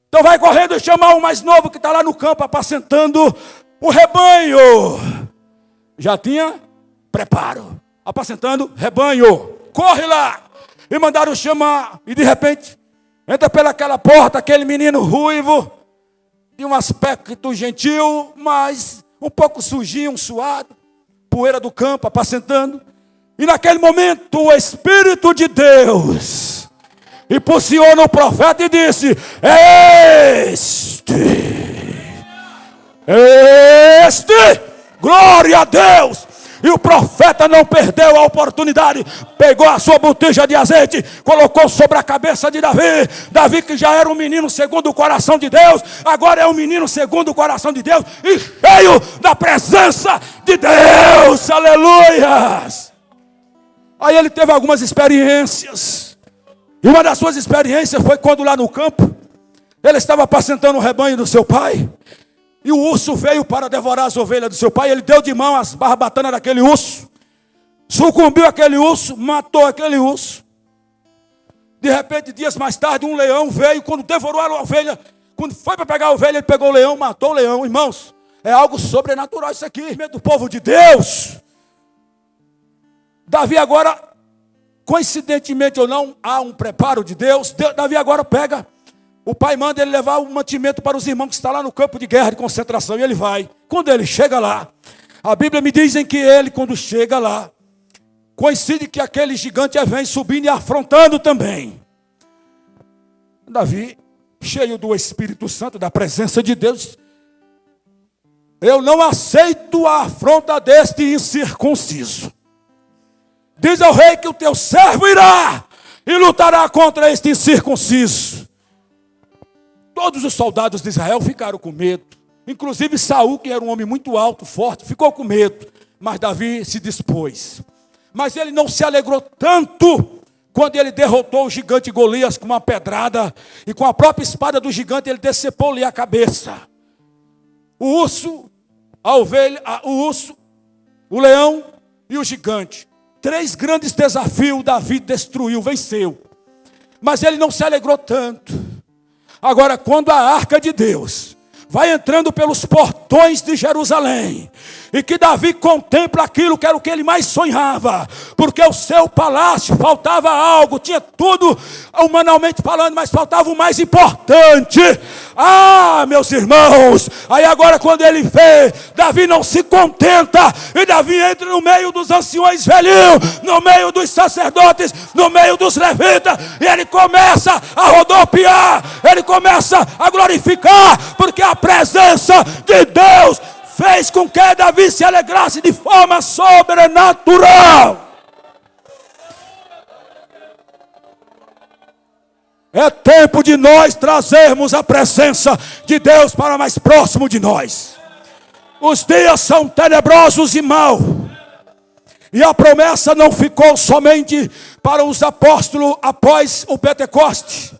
[SPEAKER 7] Então vai correndo e chamar o mais novo que está lá no campo apacentando o rebanho. Já tinha preparo, apacentando rebanho. Corre lá. E mandaram chamar. E de repente, entra pelaquela porta aquele menino ruivo, de um aspecto gentil, mas um pouco sujinho, suado, poeira do campo, apacentando. E naquele momento, o Espírito de Deus impulsionou o profeta e disse, Este, glória a Deus. E o profeta não perdeu a oportunidade, pegou a sua botija de azeite, colocou sobre a cabeça de Davi. Davi que já era um menino segundo o coração de Deus, agora é um menino segundo o coração de Deus, e cheio da presença de Deus, aleluias. Aí ele teve algumas experiências, e uma das suas experiências foi quando lá no campo, ele estava apacentando o rebanho do seu pai, e o urso veio para devorar as ovelhas do seu pai. Ele deu de mão as barbatanas daquele urso, sucumbiu aquele urso, matou aquele urso. De repente, dias mais tarde, um leão veio, quando devorou a ovelha, quando foi para pegar a ovelha, ele pegou o leão, matou o leão. Irmãos, é algo sobrenatural isso aqui, medo do povo de Deus. Davi agora, coincidentemente ou não, há um preparo de Deus. Davi agora pega, o pai manda ele levar o mantimento para os irmãos que estão lá no campo de guerra, de concentração, e ele vai. Quando ele chega lá, a Bíblia me diz que ele, quando chega lá, coincide que aquele gigante vem subindo e afrontando também. Davi, cheio do Espírito Santo, da presença de Deus, eu não aceito a afronta deste incircunciso. Diz ao rei que o teu servo irá e lutará contra este incircunciso. Todos os soldados de Israel ficaram com medo. Inclusive Saul, que era um homem muito alto, forte, ficou com medo. Mas Davi se dispôs. Mas ele não se alegrou tanto quando ele derrotou o gigante Golias com uma pedrada, e com a própria espada do gigante ele decepou-lhe a cabeça. O urso, a ovelha, o leão e o gigante. 3 grandes desafios Davi destruiu, venceu. Mas ele não se alegrou tanto. Agora, quando a arca de Deus vai entrando pelos portões de Jerusalém, e que Davi contempla aquilo que era o que ele mais sonhava, porque o seu palácio faltava algo, tinha tudo humanamente falando, mas faltava o mais importante. Meus irmãos, aí agora quando ele vê, Davi não se contenta, e Davi entra no meio dos anciões velhinhos, no meio dos sacerdotes, no meio dos levitas, e ele começa a rodopiar, ele começa a glorificar, porque a presença de Deus fez com que Davi se alegrasse de forma sobrenatural. É tempo de nós trazermos a presença de Deus para mais próximo de nós. Os dias são tenebrosos e maus. E a promessa não ficou somente para os apóstolos após o Pentecoste,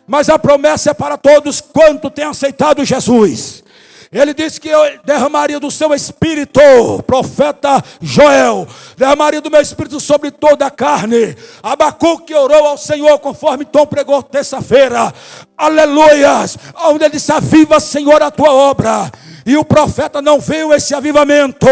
[SPEAKER 7] mas a promessa é para todos quanto têm aceitado Jesus. Ele disse que eu derramaria do seu espírito, profeta Joel, derramaria do meu espírito sobre toda a carne. Abacuque orou ao Senhor, conforme Tom pregou terça-feira. Aleluias! Onde ele disse: aviva, Senhor, a tua obra. E o profeta não viu esse avivamento.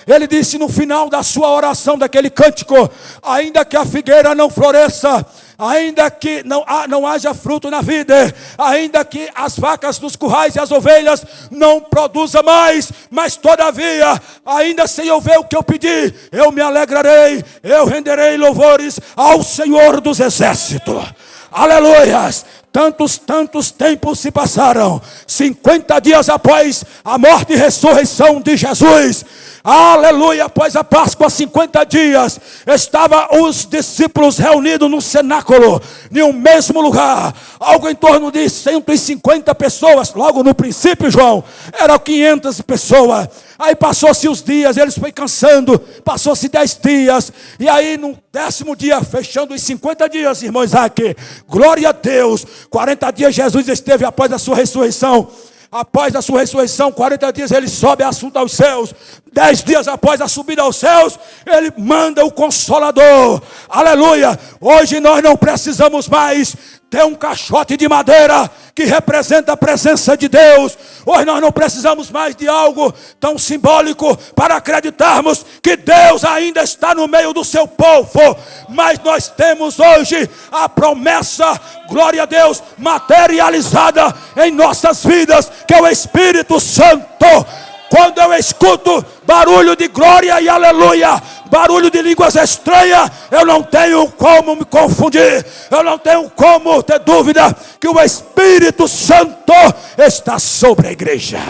[SPEAKER 7] Ele disse no final da sua oração, daquele cântico: ainda que a figueira não floresça, ainda que não haja fruto na vida, ainda que as vacas dos currais e as ovelhas não produzam mais, mas todavia, ainda sem eu ver o que eu pedi, eu me alegrarei, eu renderei louvores ao Senhor dos Exércitos. Aleluias! Tantos tempos se passaram, 50 dias após a morte e ressurreição de Jesus. Aleluia, após a Páscoa, 50 dias, estavam os discípulos reunidos no cenáculo, em um mesmo lugar, algo em torno de 150 pessoas. Logo no princípio, João, eram 500 pessoas. Aí passou-se os dias, eles foram cansando, passou-se 10 dias, e aí no 10º dia, fechando os 50 dias, irmão Isaac, glória a Deus, 40 dias Jesus esteve após a sua ressurreição. Após a sua ressurreição, 40 dias ele sobe assunto aos céus. 10 dias após a subida aos céus, ele manda o Consolador. Aleluia! Hoje nós não precisamos mais ter um caixote de madeira que representa a presença de Deus. Hoje nós não precisamos mais de algo tão simbólico para acreditarmos que Deus ainda está no meio do seu povo. Mas nós temos hoje a promessa, glória a Deus, materializada em nossas vidas, que é o Espírito Santo. Quando eu escuto barulho de glória e aleluia, barulho de línguas estranhas, eu não tenho como me confundir, eu não tenho como ter dúvida que o Espírito Santo está sobre a igreja.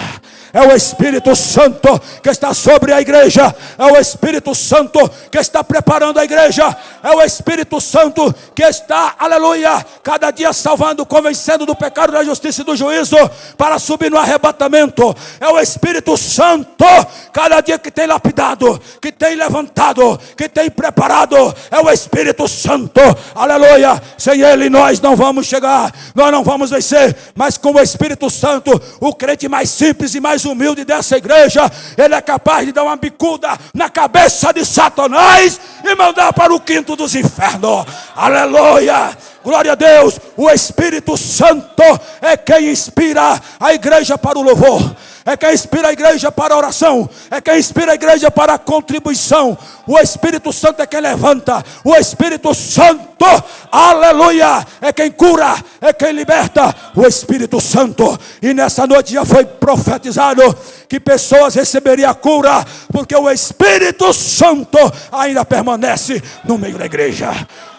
[SPEAKER 7] É o Espírito Santo que está sobre a igreja. É o Espírito Santo que está preparando a igreja. É o Espírito Santo que está, aleluia, cada dia salvando, convencendo do pecado, da justiça e do juízo, para subir no arrebatamento. É o Espírito Santo, cada dia que tem lapidado, que tem levantado, que tem preparado. É o Espírito Santo, aleluia. Sem ele nós não vamos chegar, nós não vamos vencer. Mas com o Espírito Santo, o crente mais simples e mais humilde dessa igreja, ele é capaz de dar uma bicuda na cabeça de Satanás e mandar para o quinto dos infernos. Aleluia, glória a Deus. O Espírito Santo é quem inspira a igreja para o louvor, é quem inspira a igreja para a oração, é quem inspira a igreja para a contribuição. O Espírito Santo é quem levanta. O Espírito Santo, aleluia, é quem cura, é quem liberta. O Espírito Santo. E nessa noite já foi profetizado que pessoas receberiam a cura, porque o Espírito Santo ainda permanece no meio da igreja.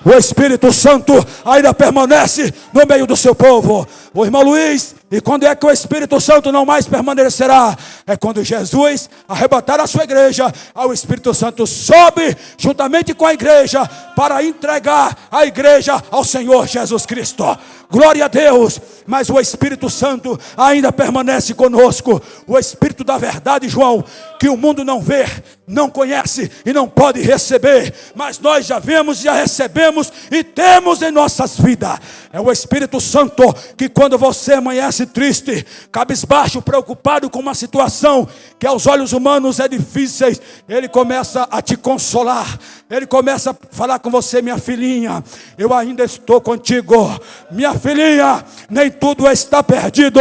[SPEAKER 7] O Espírito Santo ainda permanece no meio do seu povo. O irmão Luiz, e quando é que o Espírito Santo não mais permanecerá? É quando Jesus arrebatar a sua igreja. O Espírito Santo sobe juntamente com a igreja para entregar a igreja ao Senhor Jesus Cristo. Glória a Deus. Mas o Espírito Santo ainda permanece conosco. O Espírito da verdade, João, que o mundo não vê, não conhece e não pode receber, mas nós já vemos, já recebemos e temos em nossas vidas. É o Espírito Santo que quando você amanhece triste, cabisbaixo, preocupado com uma situação que aos olhos humanos é difícil, ele começa a te consolar. Ele começa a falar com você: minha filhinha, eu ainda estou contigo. Minha filhinha, nem tudo está perdido.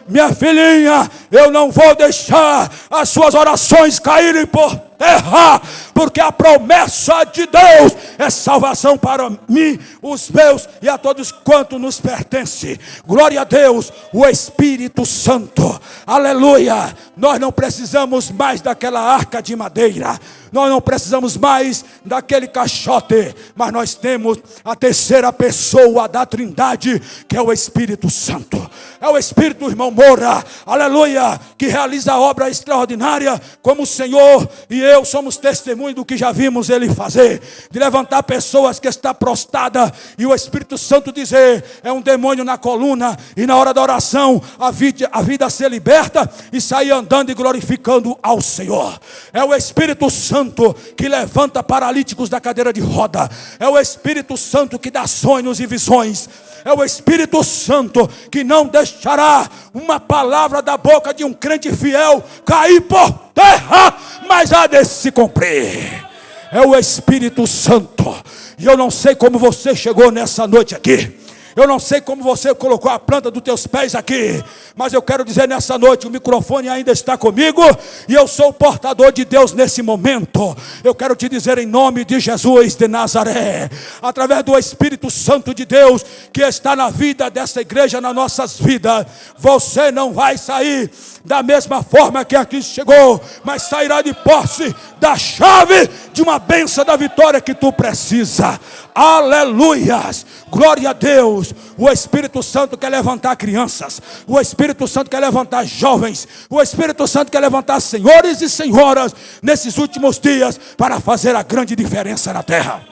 [SPEAKER 7] Minha filhinha, eu não vou deixar as suas orações caírem por terra, porque a promessa de Deus é salvação para mim, os meus e a todos quanto nos pertence. Glória a Deus, o Espírito Santo, aleluia. Nós não precisamos mais daquela arca de madeira, nós não precisamos mais daquele caixote, mas nós temos a terceira pessoa da Trindade, que é o Espírito Santo. É o Espírito, irmão Moura, aleluia, que realiza a obra extraordinária, como o Senhor e eu somos testemunhos do que já vimos Ele fazer, de levantar pessoas que estão prostradas, e o Espírito Santo dizer: é um demônio na coluna, e na hora da oração, a vida ser liberta, e sair andando e glorificando ao Senhor. É o Espírito Santo que levanta paralíticos da cadeira de roda. É o Espírito Santo que dá sonhos e visões. É o Espírito Santo que não deixará uma palavra da boca de um crente fiel cair por terra, mas há de se cumprir. É o Espírito Santo. E eu não sei como você chegou nessa noite aqui. Eu não sei como você colocou a planta dos teus pés aqui, mas eu quero dizer nessa noite, o microfone ainda está comigo, e eu sou o portador de Deus nesse momento. Eu quero te dizer em nome de Jesus de Nazaré, através do Espírito Santo de Deus, que está na vida dessa igreja, nas nossas vidas, você não vai sair da mesma forma que aqui chegou, mas sairá de posse da chave de uma bênção da vitória que tu precisa. Aleluias, glória a Deus. O Espírito Santo quer levantar crianças, o Espírito Santo quer levantar jovens, o Espírito Santo quer levantar senhores e senhoras nesses últimos dias, para fazer a grande diferença na terra.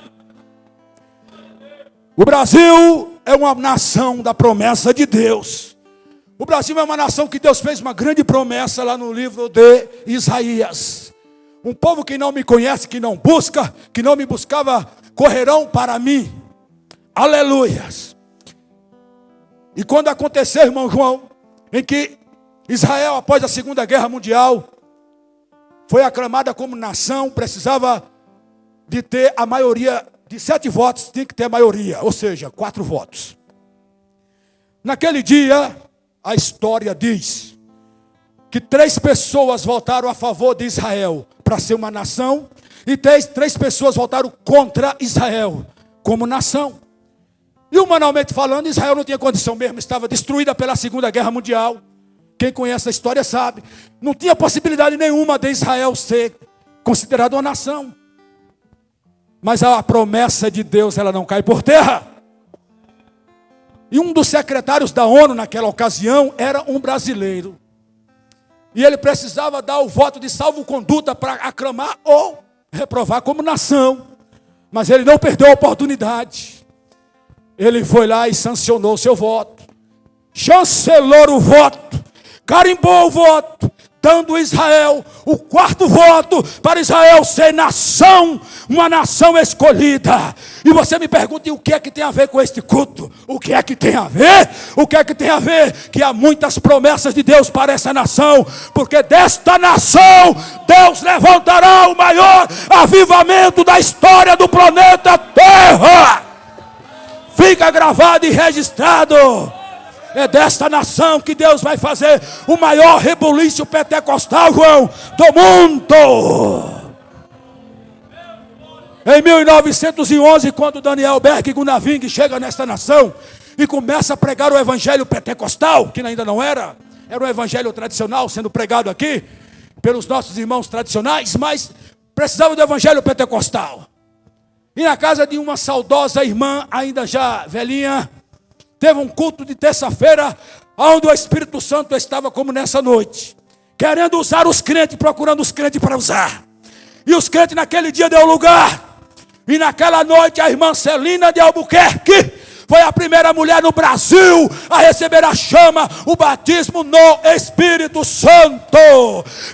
[SPEAKER 7] O Brasil é uma nação da promessa de Deus. O Brasil é uma nação que Deus fez uma grande promessa lá no livro de Isaías. Um povo que não me conhece, que não busca, que não me buscava, correrão para mim. Aleluias. E quando aconteceu, irmão João, em que Israel, após a Segunda Guerra Mundial, foi aclamada como nação, precisava de ter a maioria, de 7 votos, tinha que ter a maioria, ou seja, 4 votos. Naquele dia, a história diz que 3 pessoas votaram a favor de Israel para ser uma nação, e 3 pessoas votaram contra Israel como nação. E humanamente falando, Israel não tinha condição mesmo, estava destruída pela Segunda Guerra Mundial. Quem conhece a história sabe, não tinha possibilidade nenhuma de Israel ser considerado uma nação. Mas a promessa de Deus, ela não cai por terra. E um dos secretários da ONU naquela ocasião era um brasileiro. E ele precisava dar o voto de salvo-conduta para aclamar ou reprovar como nação. Mas ele não perdeu a oportunidade. Ele foi lá e sancionou o seu voto. Chancelou o voto. Carimbou o voto. Dando a Israel o 4º voto para Israel ser nação, uma nação escolhida. E você me pergunta, e o que é que tem a ver com este culto? O que é que tem a ver? O que é que tem a ver? Que há muitas promessas de Deus para essa nação, porque desta nação Deus levantará o maior avivamento da história do planeta Terra. Fica gravado e registrado. É desta nação que Deus vai fazer o maior rebuliço pentecostal, João, do mundo. Em 1911, quando Daniel Berg Gunaving chega nesta nação e começa a pregar o evangelho pentecostal, que ainda não era o evangelho tradicional sendo pregado aqui pelos nossos irmãos tradicionais, mas precisava do evangelho pentecostal. E na casa de uma saudosa irmã, ainda já velhinha, teve um culto de terça-feira, onde o Espírito Santo estava como nessa noite, querendo usar os crentes, procurando os crentes para usar. E os crentes naquele dia deu lugar. E naquela noite a irmã Celina de Albuquerque foi a primeira mulher no Brasil a receber a chama, o batismo no Espírito Santo.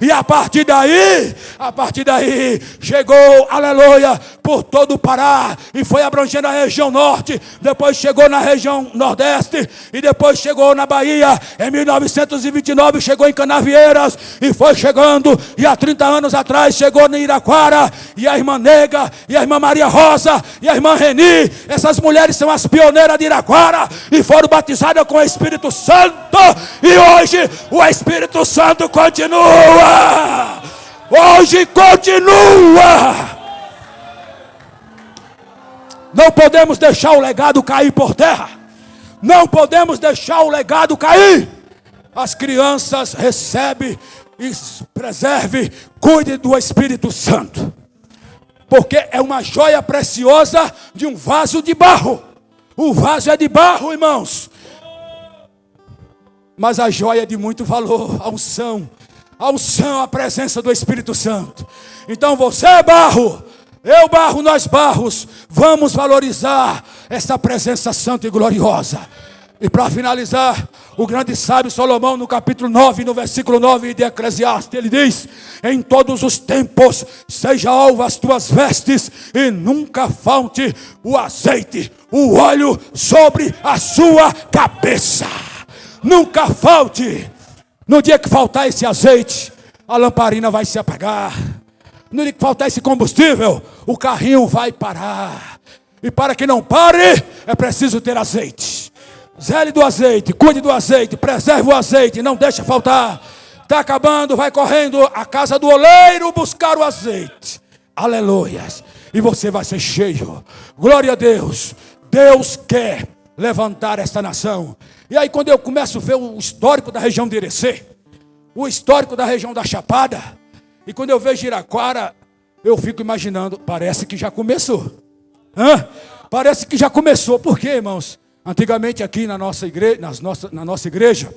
[SPEAKER 7] E a partir daí, chegou, aleluia, por todo o Pará, e foi abrangendo a região norte, depois chegou na região nordeste, e depois chegou na Bahia, em 1929 chegou em Canavieiras, e foi chegando, e há 30 anos atrás chegou em Iraquara, e a irmã Nega, e a irmã Maria Rosa, e a irmã Reni, essas mulheres são as pioneiras de Iraquara, e foram batizadas com o Espírito Santo, e hoje o Espírito Santo continua, hoje continua. Não podemos deixar o legado cair por terra, não podemos deixar o legado cair. As crianças recebem e preserve, cuide do Espírito Santo, porque é uma joia preciosa de um vaso de barro. O vaso é de barro, irmãos, mas a joia é de muito valor, a unção, a presença do Espírito Santo. Então você é barro, eu barro, nós barros, vamos valorizar essa presença santa e gloriosa. E para finalizar, o grande sábio Salomão, no capítulo 9, no versículo 9 de Eclesiastes, ele diz: em todos os tempos seja alva as tuas vestes, e nunca falte o azeite, o óleo sobre a sua cabeça. Nunca falte. No dia que faltar esse azeite, a lamparina vai se apagar. No dia que faltar esse combustível, o carrinho vai parar. E para que não pare, é preciso ter azeite. Zele do azeite, cuide do azeite, preserve o azeite, não deixe faltar. Está acabando, vai correndo à casa do oleiro buscar o azeite. Aleluias. E você vai ser cheio. Glória a Deus. Deus quer levantar esta nação. E aí quando eu começo a ver o histórico da região de Irecê, o histórico da região da Chapada, e quando eu vejo Iraquara, eu fico imaginando, parece que já começou. Parece que já começou. Por quê, irmãos? Antigamente aqui na nossa igreja,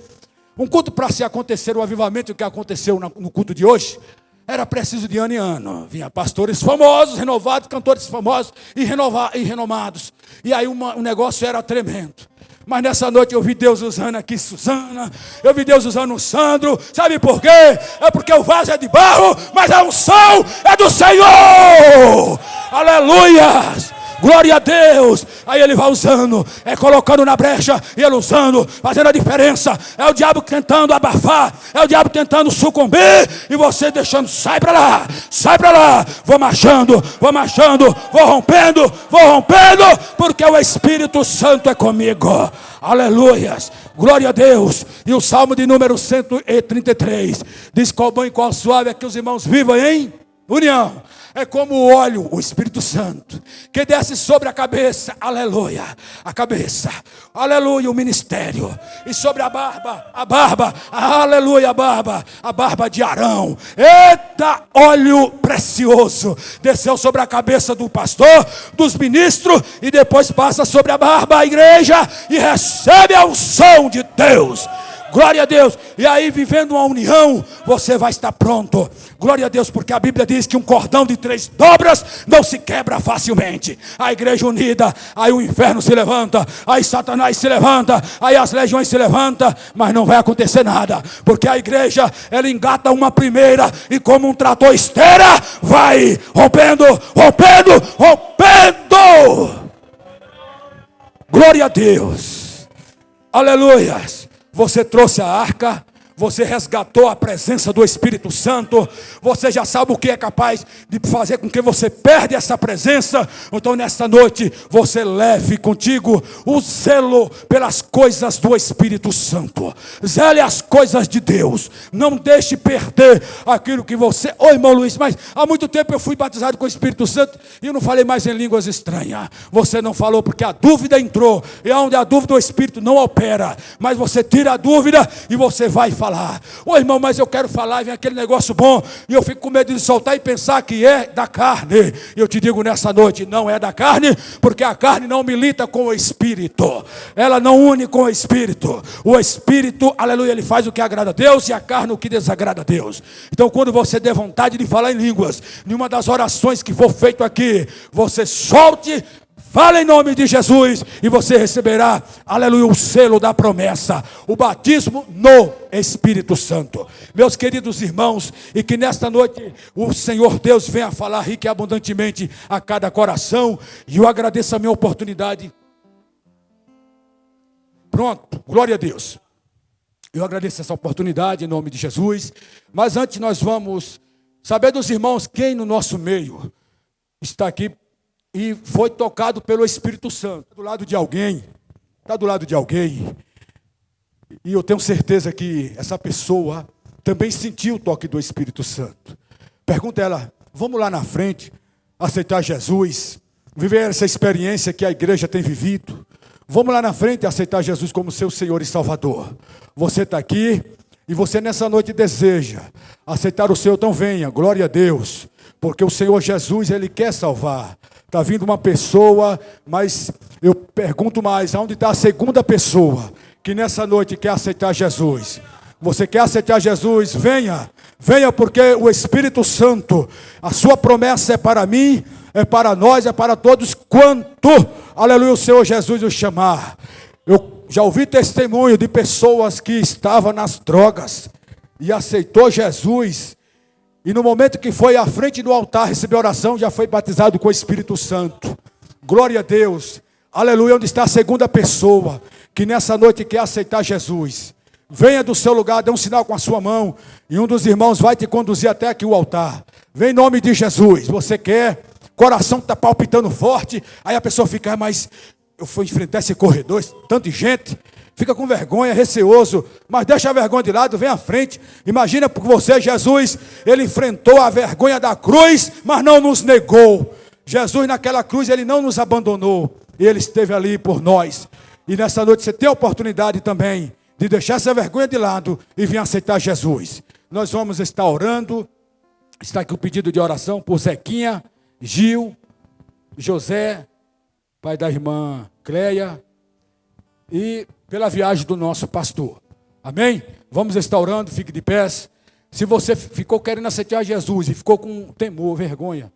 [SPEAKER 7] um culto para se acontecer, o avivamento que aconteceu no culto de hoje, era preciso de ano em ano. Vinha pastores famosos, renovados, cantores famosos e renomados. E aí o negócio era tremendo. Mas nessa noite eu vi Deus usando aqui Suzana, eu vi Deus usando o Sandro. Sabe por quê? É porque o vaso é de barro, mas a unção é do Senhor. Aleluias! Glória a Deus. Aí ele vai usando, colocando na brecha, e ele usando, fazendo a diferença. É o diabo tentando abafar, é o diabo tentando sucumbir, e você deixando, sai para lá, vou marchando, vou rompendo, porque o Espírito Santo é comigo. Aleluias, glória a Deus. E o Salmo de número 133 diz: qual bom e qual suave é que os irmãos vivam em união. É como o óleo, o Espírito Santo, que desce sobre a cabeça, aleluia, a cabeça, aleluia, o ministério, e sobre a barba, aleluia, a barba de Arão. Eita, óleo precioso, desceu sobre a cabeça do pastor, dos ministros, e depois passa sobre a barba, a igreja, e recebe a unção de Deus. Glória a Deus. E aí, vivendo uma união, você vai estar pronto. Glória a Deus, porque a Bíblia diz que um cordão de 3 dobras não se quebra facilmente. A igreja unida, aí o inferno se levanta, aí Satanás se levanta, aí as legiões se levantam, mas não vai acontecer nada, porque a igreja, ela engata uma primeira, e como um trator esteira, vai rompendo. Glória a Deus. Aleluias. Você trouxe a arca, você resgatou a presença do Espírito Santo, você já sabe o que é capaz de fazer com que você perde essa presença. Então nesta noite, você leve contigo o zelo pelas coisas do Espírito Santo. Zele as coisas de Deus, não deixe perder aquilo que você... Ô irmão Luiz, mas há muito tempo eu fui batizado com o Espírito Santo e eu não falei mais em línguas estranhas. Você não falou porque a dúvida entrou, e onde a dúvida o Espírito não opera, mas você tira a dúvida e você vai falar falar. Ô irmão, mas eu quero falar, e vem aquele negócio bom, e eu fico com medo de soltar e pensar que é da carne. Eu te digo nessa noite, não é da carne, porque a carne não milita com o Espírito. Ela não une com o Espírito. O Espírito, aleluia, ele faz o que agrada a Deus, e a carne o que desagrada a Deus. Então quando você der vontade de falar em línguas, nenhuma das orações que for feito aqui, você solte, fala em nome de Jesus, e você receberá, aleluia, o selo da promessa, o batismo no Espírito Santo. Meus queridos irmãos, e que nesta noite o Senhor Deus venha falar rica e abundantemente a cada coração, e eu agradeço a minha oportunidade. Pronto, glória a Deus. Eu agradeço essa oportunidade em nome de Jesus, mas antes nós vamos saber dos irmãos quem no nosso meio está aqui e foi tocado pelo Espírito Santo. Está do lado de alguém, e eu tenho certeza que essa pessoa também sentiu o toque do Espírito Santo. Pergunta a ela, vamos lá na frente, aceitar Jesus, viver essa experiência que a igreja tem vivido. Vamos lá na frente aceitar Jesus como seu Senhor e Salvador. Você está aqui e você nessa noite deseja aceitar o Senhor, então venha, glória a Deus, porque o Senhor Jesus, Ele quer salvar. Está vindo uma pessoa, mas eu pergunto mais, aonde está a segunda pessoa que nessa noite quer aceitar Jesus? Você quer aceitar Jesus? Venha, venha, porque o Espírito Santo, a sua promessa é para mim, é para nós, é para todos, quanto, aleluia, o Senhor Jesus o chamar. Eu já ouvi testemunho de pessoas que estavam nas drogas e aceitou Jesus, e no momento que foi à frente do altar receber oração, já foi batizado com o Espírito Santo. Glória a Deus, aleluia. Onde está a segunda pessoa que nessa noite quer aceitar Jesus? Venha do seu lugar, dê um sinal com a sua mão, e um dos irmãos vai te conduzir até aqui o altar. Vem em nome de Jesus. Você quer? Coração está palpitando forte, aí a pessoa fica, mas eu fui enfrentar esse corredor, tanta gente, fica com vergonha, receoso, mas deixa a vergonha de lado, vem à frente. Imagina por você, Jesus, ele enfrentou a vergonha da cruz, mas não nos negou. Jesus naquela cruz, ele não nos abandonou, ele esteve ali por nós. E nessa noite você tem a oportunidade também de deixar essa vergonha de lado e vir aceitar Jesus. Nós vamos estar orando, está aqui o pedido de oração por Zequinha, Gil, José, pai da irmã Cleia, e pela viagem do nosso pastor. Amém? Vamos estar orando, fique de pé. Se você ficou querendo aceitar Jesus e ficou com temor, vergonha,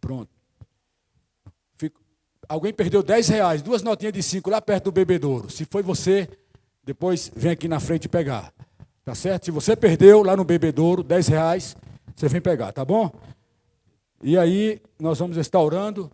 [SPEAKER 7] pronto. Alguém perdeu R$10, 2 notinhas de 5 lá perto do bebedouro. Se foi você, depois vem aqui na frente pegar. Tá certo? Se você perdeu lá no bebedouro, R$10, você vem pegar, tá bom? E aí, nós vamos estar orando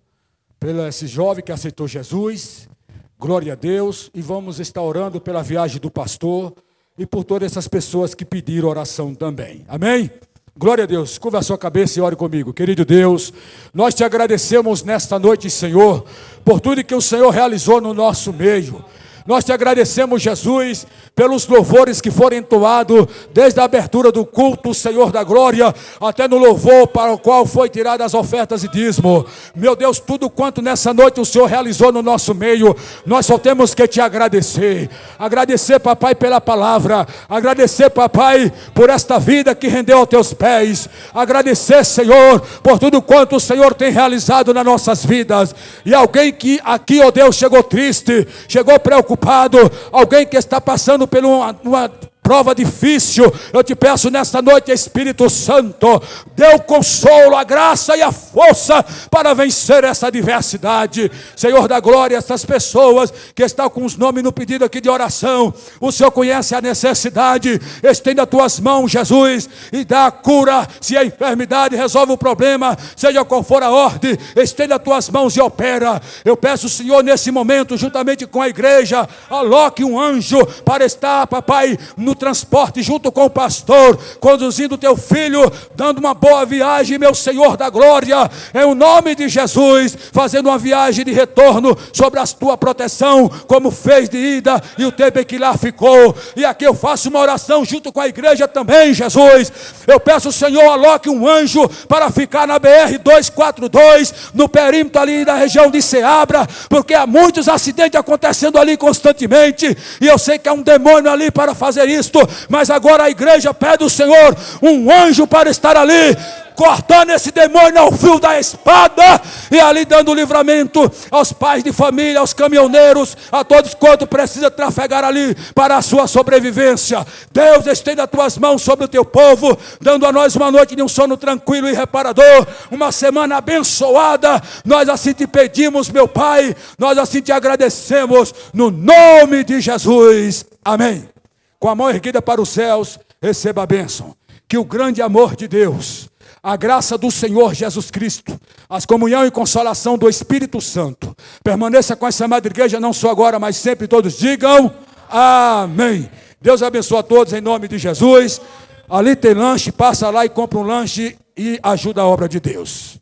[SPEAKER 7] pelo esse jovem que aceitou Jesus, glória a Deus, e vamos estar orando pela viagem do pastor e por todas essas pessoas que pediram oração também. Amém? Glória a Deus. Curva a sua cabeça e ore comigo. Querido Deus, nós te agradecemos nesta noite, Senhor, por tudo que o Senhor realizou no nosso meio. Nós te agradecemos, Jesus, pelos louvores que foram entoados desde a abertura do culto, Senhor da glória, até no louvor para o qual foi tirada as ofertas e dízimo. Meu Deus, tudo quanto nessa noite o Senhor realizou no nosso meio, nós só temos que te agradecer. Agradecer, papai, pela palavra. Agradecer, papai, por esta vida que rendeu aos teus pés. Agradecer, Senhor, por tudo quanto o Senhor tem realizado nas nossas vidas. E alguém que aqui, ó Deus, chegou triste, chegou preocupado, alguém que está passando por uma prova difícil, eu te peço nesta noite, Espírito Santo, dê o consolo, a graça e a força para vencer essa adversidade. Senhor da glória, essas pessoas que estão com os nomes no pedido aqui de oração, o Senhor conhece a necessidade, estenda as tuas mãos, Jesus, e dá a cura. Se a enfermidade resolve o problema, seja qual for a ordem, estenda as tuas mãos e opera. Eu peço, Senhor, nesse momento, juntamente com a igreja, aloque um anjo para estar, papai, no transporte junto com o pastor, conduzindo teu filho, dando uma boa viagem, meu Senhor da glória, em o nome de Jesus, fazendo uma viagem de retorno sobre a tua proteção, como fez de ida e o tempo em que lá ficou. E aqui eu faço uma oração junto com a igreja também, Jesus. Eu peço, Senhor, aloque um anjo para ficar na BR-242, no perímetro ali da região de Ceabra, porque há muitos acidentes acontecendo ali constantemente, e eu sei que há um demônio ali para fazer isto, mas agora a igreja pede ao Senhor um anjo para estar ali, cortando esse demônio ao fio da espada, e ali dando livramento aos pais de família, aos caminhoneiros, a todos quanto precisa trafegar ali para a sua sobrevivência. Deus, estende as tuas mãos sobre o teu povo, dando a nós uma noite de um sono tranquilo e reparador, uma semana abençoada. Nós assim te pedimos, meu Pai, nós assim te agradecemos, no nome de Jesus, amém. Com a mão erguida para os céus, receba a bênção. Que o grande amor de Deus, a graça do Senhor Jesus Cristo, a comunhão e consolação do Espírito Santo, permaneça com essa amada igreja, não só agora, mas sempre. Todos digam amém. Deus abençoe a todos em nome de Jesus. Ali tem lanche, passa lá e compra um lanche e ajuda a obra de Deus.